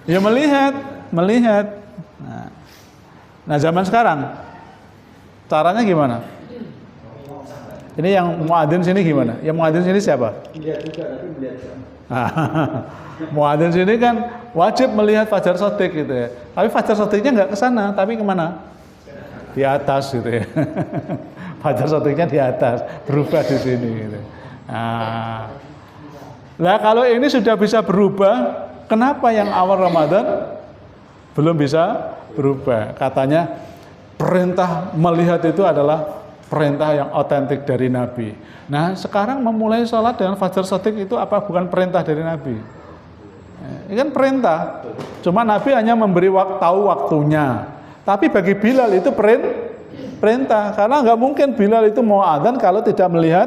Ya melihat. Nah, zaman sekarang caranya gimana? Ini yang muadzin sini gimana? Yang muadzin sini siapa? Lihat juga, tapi melihat sama. Muadzin sini kan wajib melihat fajar shadiq gitu ya. Tapi fajar shadiqnya nggak ke sana, tapi kemana? Di atas gitu ya. Fajar shadiqnya di atas, berubah di sini gitu. Nah, kalau ini sudah bisa berubah, kenapa yang awal Ramadan belum bisa berubah? Katanya perintah melihat itu adalah perintah yang otentik dari Nabi. Nah, sekarang memulai sholat dengan fajar shadiq itu apa bukan perintah dari Nabi? Ini kan perintah. Cuma Nabi hanya memberi tahu waktunya. Tapi bagi Bilal itu perintah. Karena nggak mungkin Bilal itu mau adzan kalau tidak melihat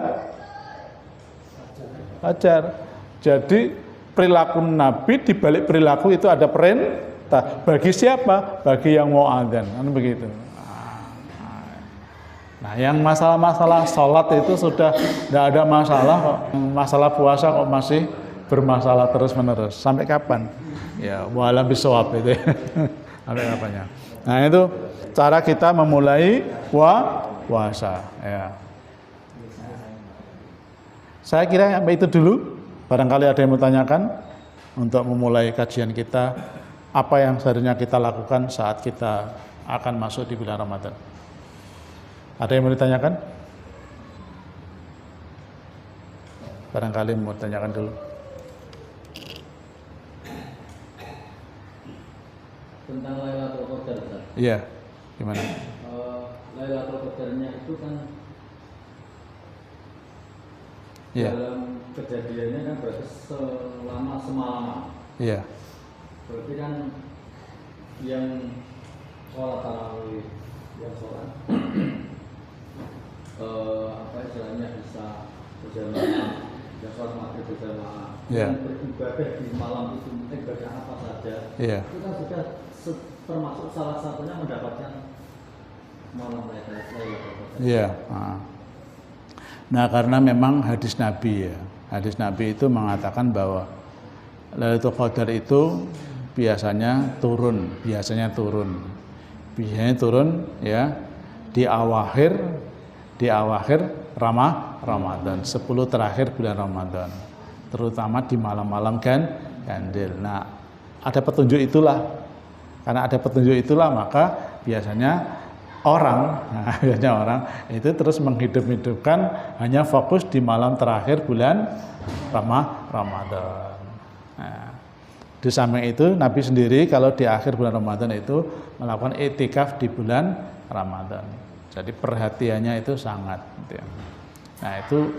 fajar. Jadi perilaku Nabi di balik perilaku itu ada perintah. Bagi siapa? Bagi yang mau adzan. Kan begitu. Nah, yang masalah-masalah sholat itu sudah tidak ada masalah kok. Masalah puasa kok masih bermasalah terus-menerus. Sampai kapan? Ya, walam bisawab itu. Sampai kapannya? Nah, itu cara kita memulai puasa. Ya. Saya kira sampai itu dulu. Barangkali ada yang mau tanyakan untuk memulai kajian kita. Apa yang seharusnya kita lakukan saat kita akan masuk di bulan Ramadan? Ada yang mau ditanyakan? Barangkali mau tanyakan dulu. Tentang Lailatul Qadar, Ustaz. Iya, gimana? Lailatul Qadarnya itu kan dalam kejadiannya kan berarti selama semalaman. Iya. Berarti kan yang sholat tarawih, yang sholat apa istilahnya bisa berjamaah, yang sholat maghrib berjamaah, yang beribadah di malam itu ibadah apa saja, itu kan sudah termasuk salah satunya mendapatkan malam Lailatul Qadar. Iya. Nah, karena memang hadis Nabi ya, hadis Nabi itu mengatakan bahwa Lailatul Qadar itu biasanya turun ya di awakhir Ramadan, 10 terakhir bulan Ramadan, terutama di malam-malam ganjil. Nah, ada petunjuk itulah. Karena ada petunjuk itulah maka biasanya orang itu terus menghidup-hidupkan hanya fokus di malam terakhir bulan Ramadan. Nah, di samping itu Nabi sendiri kalau di akhir bulan Ramadan itu melakukan i'tikaf di bulan Ramadan. Jadi perhatiannya itu sangat. Nah, itu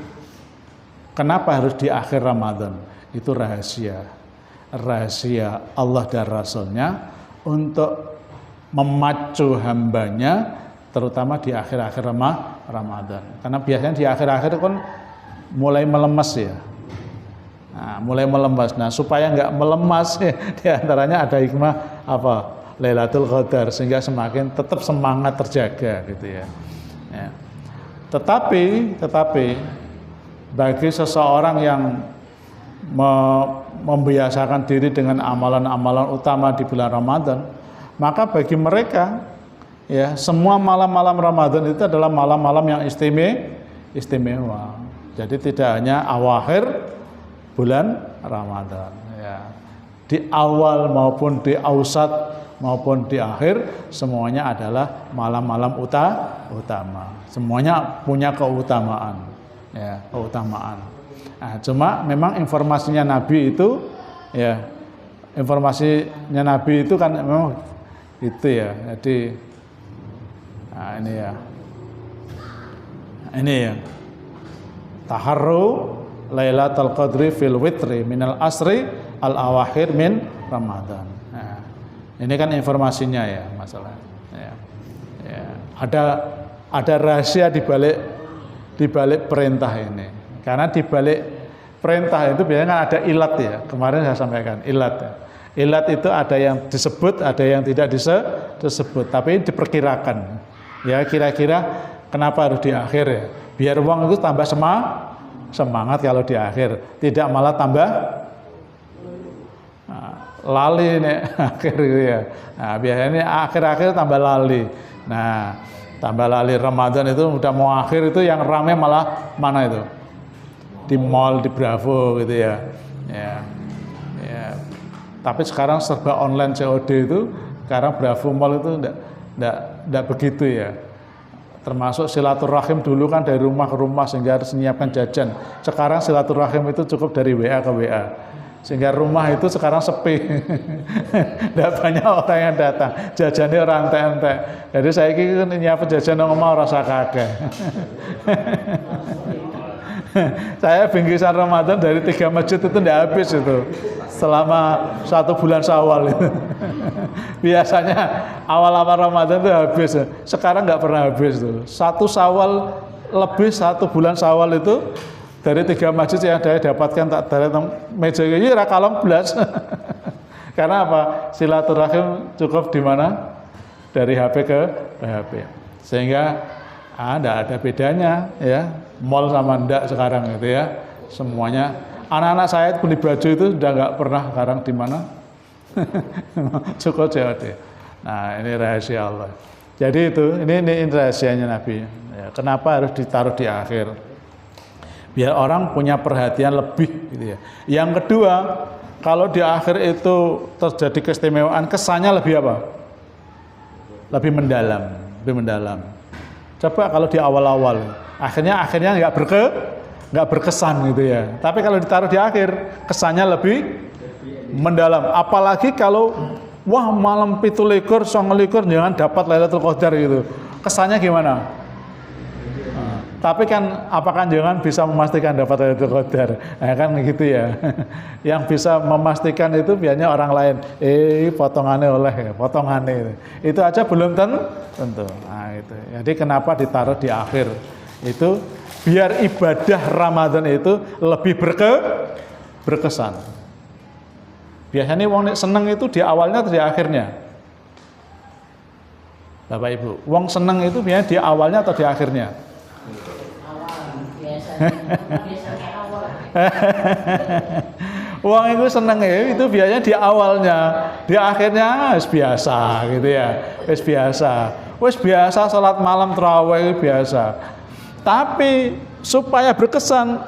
kenapa harus di akhir Ramadan? Itu rahasia Allah dan Rasulnya untuk memacu hambanya terutama di akhir-akhir Ramadan. Karena biasanya di akhir-akhir kan mulai melemes ya. Nah, mulai melemes. Nah, supaya nggak melemas ya, di antaranya ada hikmah apa? Lailatul Qadar sehingga semakin tetap semangat terjaga gitu ya. Tetapi bagi seseorang yang membiasakan diri dengan amalan-amalan utama di bulan Ramadan, maka bagi mereka ya semua malam-malam Ramadan itu adalah malam-malam yang istimewa. Jadi tidak hanya awakhir bulan Ramadan ya. Di awal maupun di ausat maupun di akhir semuanya adalah malam-malam utama. Semuanya punya keutamaan ya, keutamaan. Nah, cuma memang informasinya Nabi itu ya, informasinya Nabi itu kan memang itu ya. Jadi nah ini ya. Taharru Lailatul Qadri fil witri minal asri al awakhir min Ramadan. Nah, ini kan informasinya ya masalah. Ya. Ada rahasia di balik perintah ini. Karena di balik perintah itu biasanya kan ada ilat ya. Kemarin saya sampaikan ilat. Ya. Ilat itu ada yang disebut, ada yang tidak disebut. Tapi diperkirakan. Ya kira-kira kenapa harus di akhir ya? Biar uang itu tambah semangat kalau di akhir. Tidak malah tambah lali nih akhir gitu ya. Nah, biasanya akhir-akhir tambah lali. Nah, Tambah lali Ramadan itu udah mau akhir, itu yang rame malah mana itu? Di mall, di Bravo gitu ya. Ya. Tapi sekarang serba online COD itu, sekarang Bravo Mall itu enggak begitu ya. Termasuk silaturahim dulu kan dari rumah ke rumah sehingga harus menyiapkan jajan. Sekarang silaturahim itu cukup dari WA ke WA. Sehingga rumah itu sekarang sepi. Enggak banyak orang yang datang. Jajannya orang entek-entek. Jadi saya kira nyiapin jajan nang omah ora usah kakek. Saya bingkisan Ramadan dari 3 masjid itu enggak habis itu. Selama 1 bulan Syawal itu. Biasanya awal-awal Ramadan itu habis. Sekarang nggak pernah habis tuh. 1 Syawal lebih 1 bulan Syawal itu dari 3 masjid yang saya dapatkan tak dari meja ini rakalong belas. Karena apa? Silaturahim cukup di mana? Dari HP ke HP. Sehingga nggak ada bedanya ya. Mall sama ndak sekarang gitu ya. Semuanya. Anak-anak saya beli baju itu sudah nggak pernah sekarang di mana. Cukup COD. Nah, ini rahasia Allah. Jadi itu, ini rahasianya Nabi. Ya, kenapa harus ditaruh di akhir? Biar orang punya perhatian lebih gitu ya. Yang kedua, kalau di akhir itu terjadi keistimewaan, kesannya lebih apa? Lebih mendalam. Coba kalau di awal-awal, akhirnya nggak berkesan gitu ya. Tapi kalau ditaruh di akhir, kesannya lebih mendalam. Apalagi kalau wah malam 17, 29 jangan dapat Lailatul Qadar gitu. Kesannya gimana? Tapi kan apakah jangan bisa memastikan dapat Lailatul Qadar? Nah, kan gitu ya. Yang bisa memastikan itu biasanya orang lain. Potongannya. Itu aja belum tentu. Nah, itu. Jadi kenapa ditaruh di akhir? Itu biar ibadah Ramadan itu lebih berkesan. Biasanya wong seneng itu di awalnya atau di akhirnya? Bapak Ibu, wong seneng itu biasanya di awalnya atau di akhirnya? Biasanya awal. Wong itu seneng itu biasanya di awalnya, di akhirnya biasa gitu ya. Wis biasa salat malam tarawih biasa. Tapi supaya berkesan,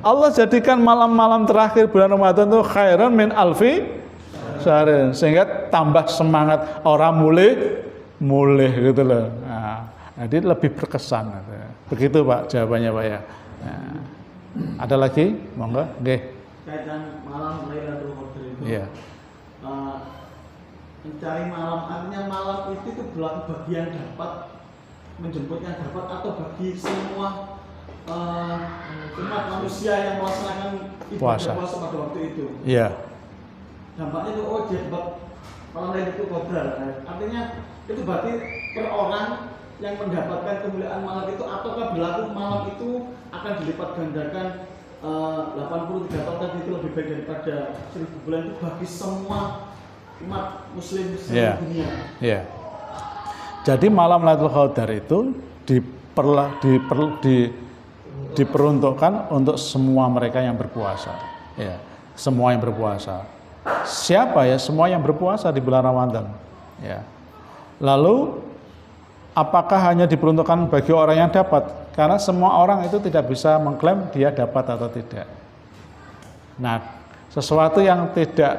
Allah jadikan malam-malam terakhir bulan Ramadan itu khairan min alfi syahrin, sehingga tambah semangat orang mulih gitu loh. Nah, jadi lebih berkesan. Begitu Pak jawabannya Pak ya. Nah, ada lagi? Monggo, nggih. Kaitan malam Lailatul Qadar itu. Iya. Mencari malam, artinya malam itu berlaku bagi yang dapat menjemput yang dapat atau bagi semua umat manusia yang melaksanakan ibadah puasa pada waktu itu. Iya. Dampaknya itu dia dapat malam Lailatul Qadar. Artinya itu berarti per orang yang mendapatkan kemuliaan malam itu, ataukah berlaku malam itu akan dilipat gandakan 83 tahun tadi itu lebih baik daripada 1000 bulan itu bagi semua umat muslim seluruh dunia. Iya. Jadi malam Lailatul Qadar itu diperuntukkan untuk semua mereka yang berpuasa. Ya, semua yang berpuasa. Siapa ya? Semua yang berpuasa di bulan Ramadan. Ya. Lalu apakah hanya diperuntukkan bagi orang yang dapat? Karena semua orang itu tidak bisa mengklaim dia dapat atau tidak. Nah, sesuatu yang tidak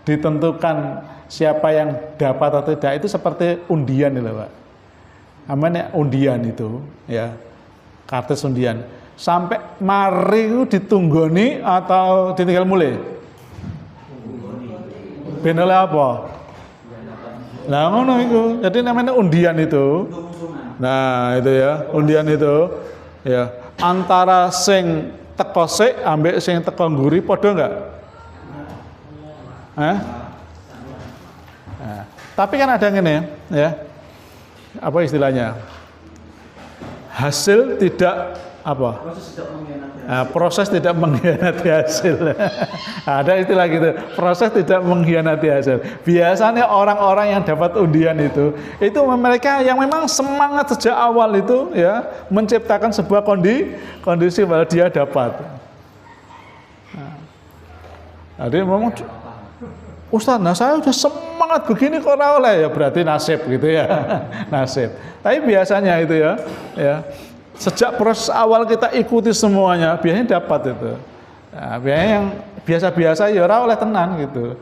ditentukan siapa yang dapat atau tidak itu seperti undian itu Pak. Namanya undian itu ya, kartis undian. Sampai mari itu ditunggoni atau ditinggal mulai? Ben oleh apa? Lah ngono itu. Jadi namanya undian itu. Nah, itu ya, undian itu ya antara sing teko sik ambek sing teko ngguri padha enggak? Nah, tapi kan ada ngene ya. Apa istilahnya? Hasil tidak apa? Proses tidak mengkhianati hasil. Ada istilah gitu. Proses tidak mengkhianati hasil. Biasanya orang-orang yang dapat undian itu mereka yang memang semangat sejak awal itu ya menciptakan sebuah kondisi bahwa dia dapat. Jadi memang Ustaz, nah saya sudah semangat Muhammad begini kok ora oleh, ya berarti nasib gitu ya. Nasib. Tapi biasanya itu ya sejak proses awal kita ikuti semuanya, biasanya dapat itu. Nah, biasanya yang biasa-biasa ya ora oleh tenan gitu.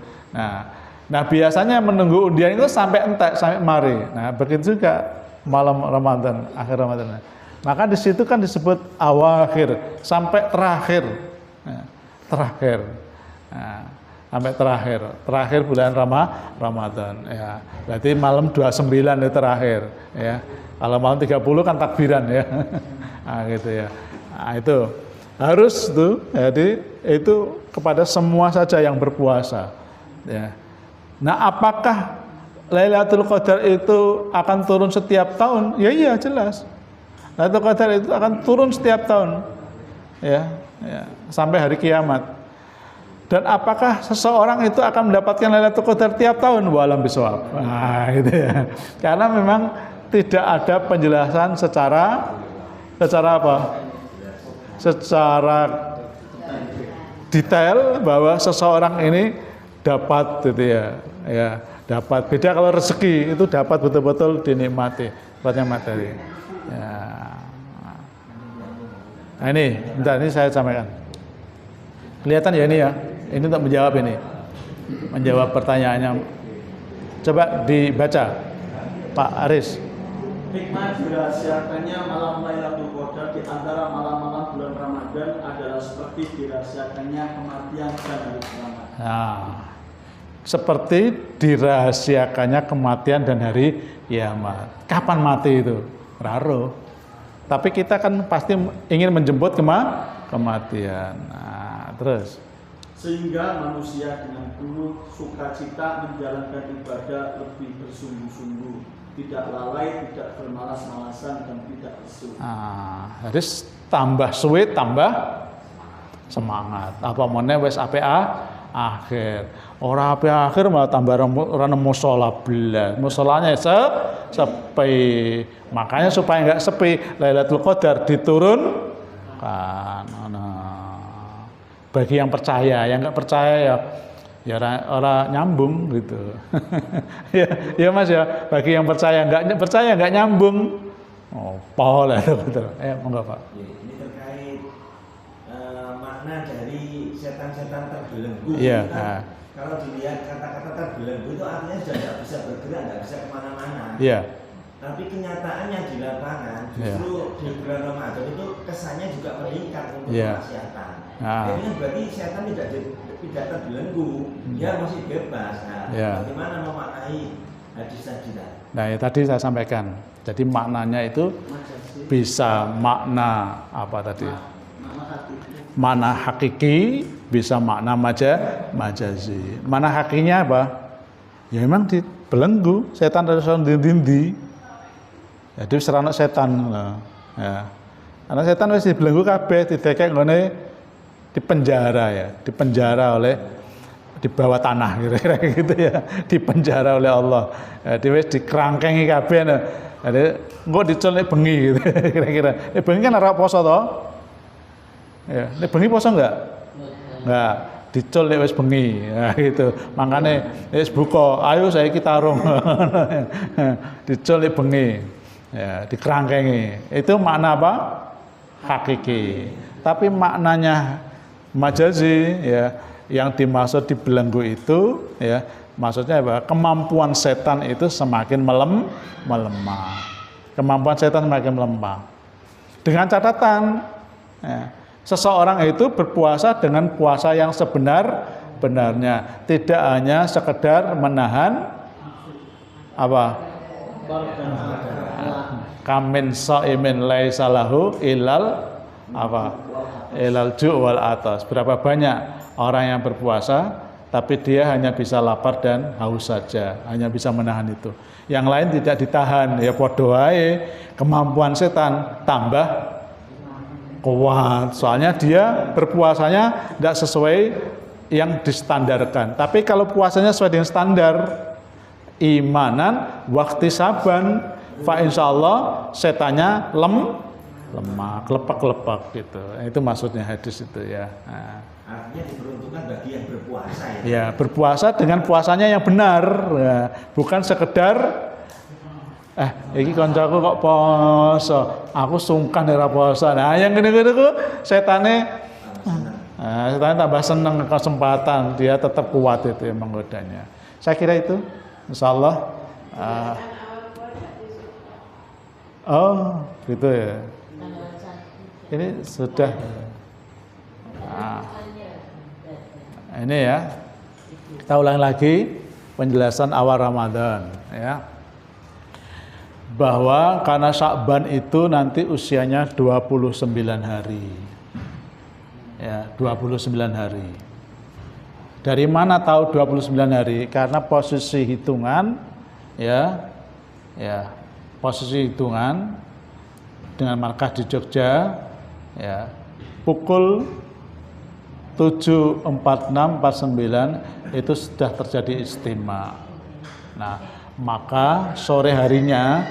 Nah biasanya menunggu undian itu sampai entek, sampai mari. Nah begitu juga malam Ramadan, akhir Ramadan. Maka di situ kan disebut awakhir sampai terakhir. Nah, terakhir. Nah, sampai terakhir bulan Ramadan ya. Berarti malam 29 itu terakhir ya. Kalau malam 30 kan takbiran ya. Nah, gitu ya. Nah, itu harus tuh, jadi itu kepada semua saja yang berpuasa ya. Nah, apakah Lailatul Qadar itu akan turun setiap tahun? Ya iya jelas. Lailatul Qadar itu akan turun setiap tahun ya, sampai hari kiamat. Dan apakah seseorang itu akan mendapatkan Lailatul Qadar tiap tahun? Walam bisawab. Nah, gitu ya. Karena memang tidak ada penjelasan secara apa? Secara detail bahwa seseorang ini dapat gitu ya, dapat. Beda kalau rezeki itu dapat betul-betul dinikmati, sifatnya materi. Ya. Nah ini, bentar ini saya sampaikan. Kelihatan ya ini ya. Ini untuk menjawab ini. Menjawab pertanyaannya. Coba dibaca, Pak Aris. Hikmah dirahasiakannya malam Lailatul Qadar di antara malam-malam bulan Ramadan adalah seperti dirahasiakannya kematian dan hari kiamat. Nah, seperti dirahasiakannya kematian dan hari kiamat. Kapan mati itu? Raro. Tapi kita kan pasti ingin menjemput kematian. Nah, terus. Sehingga manusia dengan penuh sukacita menjalankan ibadah lebih bersungguh-sungguh, tidak lalai, tidak bermalas-malasan dan tidak lesu. Nah, jadi tambah suwe tambah semangat. Apa meneh wis apik akhir. Ora apik akhir malah tambah ora nemu musala blas. Musolanya sepi. Makanya supaya enggak sepi, Lailatul Qadar diturunkan. Bagi yang percaya, yang enggak percaya ya orang nyambung gitu. ya Mas ya, bagi yang percaya enggak nyambung. Oh, Paul ya betul. Monggo Pak. Ini terkait makna dari setan-setan terbelenggu. Iya. Kalau dilihat kata-kata terbelenggu itu artinya sudah tidak bisa bergerak, tidak bisa kemana-mana. Iya. Tapi kenyataannya di lapangan justru di bulan Ramadan itu kesannya juga meningkat untuk setan. Ini berarti setan tidak terbelenggu, dia masih bebas. Nah, bagaimana memaknai hadis tadi? Nah, ya, tadi saya sampaikan. Jadi maknanya itu bisa makna apa tadi? Makna hakiki, bisa makna majazi. Makna hakikinya apa? Ya memang dibelenggu, setan dari dindi. Jadi serana setan ya. Karena setan wis dibelenggu kabeh, didekek ngene di penjara oleh di bawah tanah kira-kira gitu ya, dipenjara oleh Allah. Jadi wis dikerangkengi kabeh. Jadi engko dicul nek bengi gitu kira-kira. Bengi kan ora poso to? Ya, nek bengi poso enggak? Enggak. Dicul nek wis bengi. Nah gitu. Makane wis buka, ayo saiki tarung. Dicul nek bengi. Ya, dikerangkengi. Itu makna apa? Hakiki. Tapi maknanya majazi ya, yang dimaksud dibelenggu itu ya, maksudnya apa? Kemampuan setan itu semakin melemah. Kemampuan setan semakin melemah. Dengan catatan ya, seseorang itu berpuasa dengan puasa yang sebenar-benarnya, tidak hanya sekedar menahan apa? Kamin shaimin laisa lahu ilal apa? Ilal ju' wal atas. Berapa banyak orang yang berpuasa tapi dia hanya bisa lapar dan haus saja, hanya bisa menahan itu. Yang lain tidak ditahan, ya podo ae, kemampuan setan tambah kuat. Soalnya dia berpuasanya tidak sesuai yang distandarkan. Tapi kalau puasanya sesuai dengan standar imanan, waktu saban, fa insyaallah setannya lemak, lepak-lepak gitu. Itu maksudnya hadis itu ya. Nah. Artinya diperuntukkan bagi yang berpuasa ya. Ya, berpuasa dengan puasanya yang benar, ya. Bukan sekedar iki kancaku kok poso, aku sungkan ora poso. Nah, yang gini-gini ku setane tambah senang kesempatan, dia tetap kuat itu yang menggodanya. Saya kira itu, insyaallah. Oh, gitu ya. Ini sudah. Ini ya. Kita ulang lagi penjelasan awal Ramadan, ya. Bahwa karena Sya'ban itu nanti usianya 29 hari. Ya, 29 hari. Dari mana tahu 29 hari? Karena posisi hitungan ya, posisi hitungan dengan markas di Jogja ya, pukul 7.46.49 itu sudah terjadi istima. Nah, maka sore harinya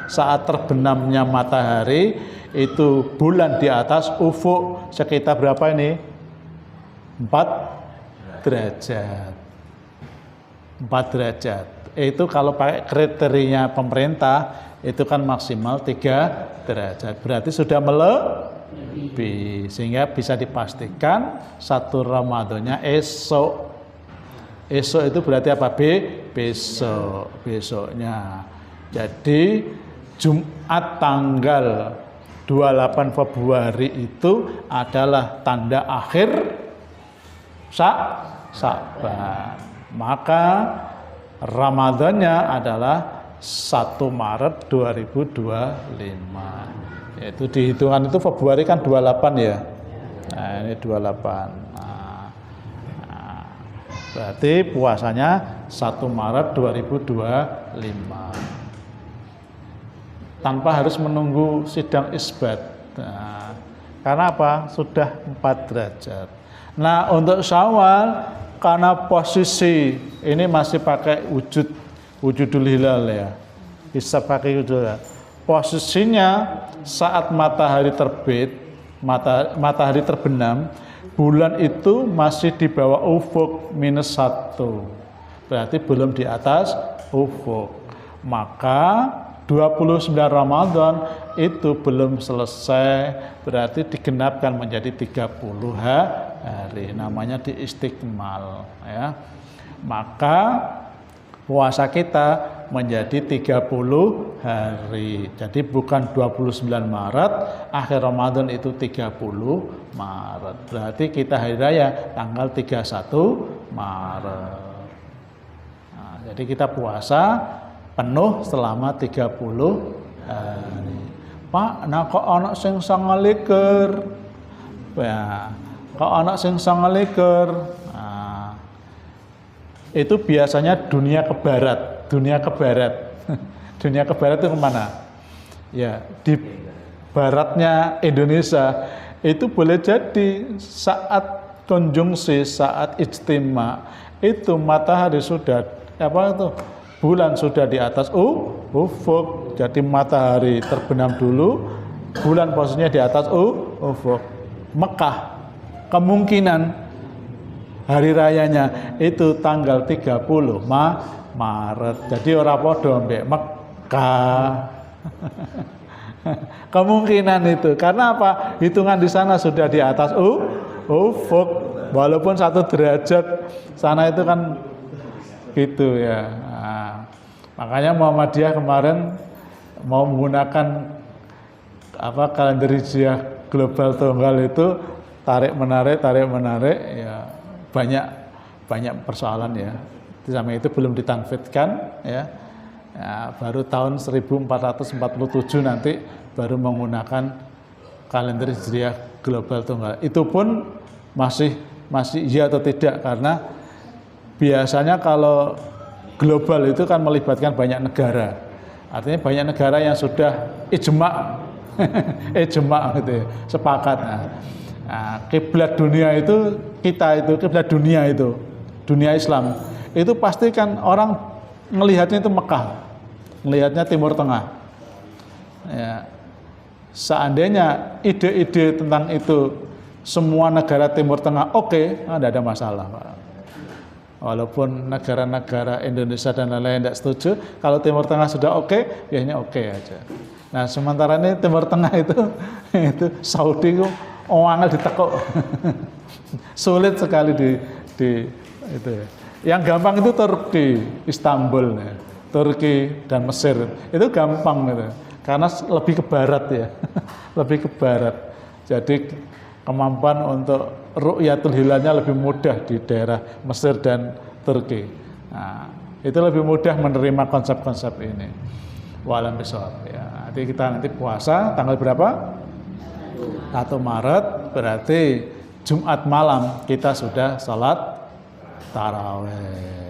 saat terbenamnya matahari itu bulan di atas ufuk sekitar berapa ini? 4 derajat. 4 derajat. Itu kalau pakai kriterianya pemerintah itu kan maksimal 3 derajat. Berarti sudah melebihi, sehingga bisa dipastikan satu Ramadannya esok. Esok itu berarti apa? Besoknya. Jadi Jumat tanggal 28 Februari itu adalah tanda akhir Sya'ban. Maka Ramadannya adalah 1 Maret 2025. Yaitu dihitungan itu Februari kan 28 ya. Nah, ini 28. Berarti puasanya 1 Maret 2025. Tanpa harus menunggu sidang isbat. Nah, karena apa? Sudah 4 derajat. Nah, untuk Syawal karena posisi ini masih pakai wujudul hilal ya. Bisa pakai wujudul hilal. Posisinya saat matahari terbit, matahari terbenam, bulan itu masih di bawah ufuk -1. Berarti belum di atas ufuk. Maka 29 Ramadan itu belum selesai, berarti digenapkan menjadi 30 hari. Namanya diistikmal ya. Maka puasa kita menjadi 30 hari. Jadi bukan 29 Maret, akhir Ramadan itu 30 Maret. Berarti kita hari raya tanggal 31 Maret. Nah, jadi kita puasa penuh selama 30 hari. Pak, nah kok anak sing 29? Ya, kok anak sing 29? Nah, itu biasanya dunia ke barat. Dunia ke barat itu kemana? Ya, di baratnya Indonesia itu boleh jadi saat konjungsi, saat ijtima itu matahari sudah bulan sudah di atas ufuk. Jadi matahari terbenam dulu, bulan posisinya di atas ufuk. Mekah kemungkinan hari rayanya itu tanggal 30 Maret. Jadi ora padha mbek Mekah. Kemungkinan itu. Karena apa? Hitungan di sana sudah di atas ufuk. Walaupun 1 derajat sana itu kan gitu ya. Nah, makanya Muhammadiyah kemarin mau menggunakan kalender Hijriah global tunggal itu tarik menarik ya, banyak persoalan ya. Sampai itu belum ditanfidkan ya. Baru tahun 1447 nanti baru menggunakan kalender Hijriah global tunggal. Itu pun masih iya atau tidak, karena biasanya kalau global itu kan melibatkan banyak negara. Artinya banyak negara yang sudah ijma gitu ya, sepakat. Nah, kiblat dunia itu kiblat dunia itu dunia Islam itu pasti kan orang melihatnya itu Mekah, melihatnya Timur Tengah. Ya. Seandainya ide-ide tentang itu semua negara Timur Tengah oke, tidak ada masalah, Pak. Walaupun negara-negara Indonesia dan lain-lain tidak setuju, kalau Timur Tengah sudah oke, ya ini oke aja. Nah, sementara ini Timur Tengah itu Saudi itu angel ditekuk. Sulit sekali di itu. Yang gampang itu Turki, Istanbul, ya. Turki dan Mesir. Itu gampang gitu. Karena lebih ke barat ya. Lebih ke barat. Jadi kemampuan untuk ru'yatul hilalnya lebih mudah di daerah Mesir dan Turki. Nah, itu lebih mudah menerima konsep-konsep ini. Walam bisawab ya. Nanti kita puasa tanggal berapa? 1 Maret, berarti Jumat malam kita sudah salat tarawih.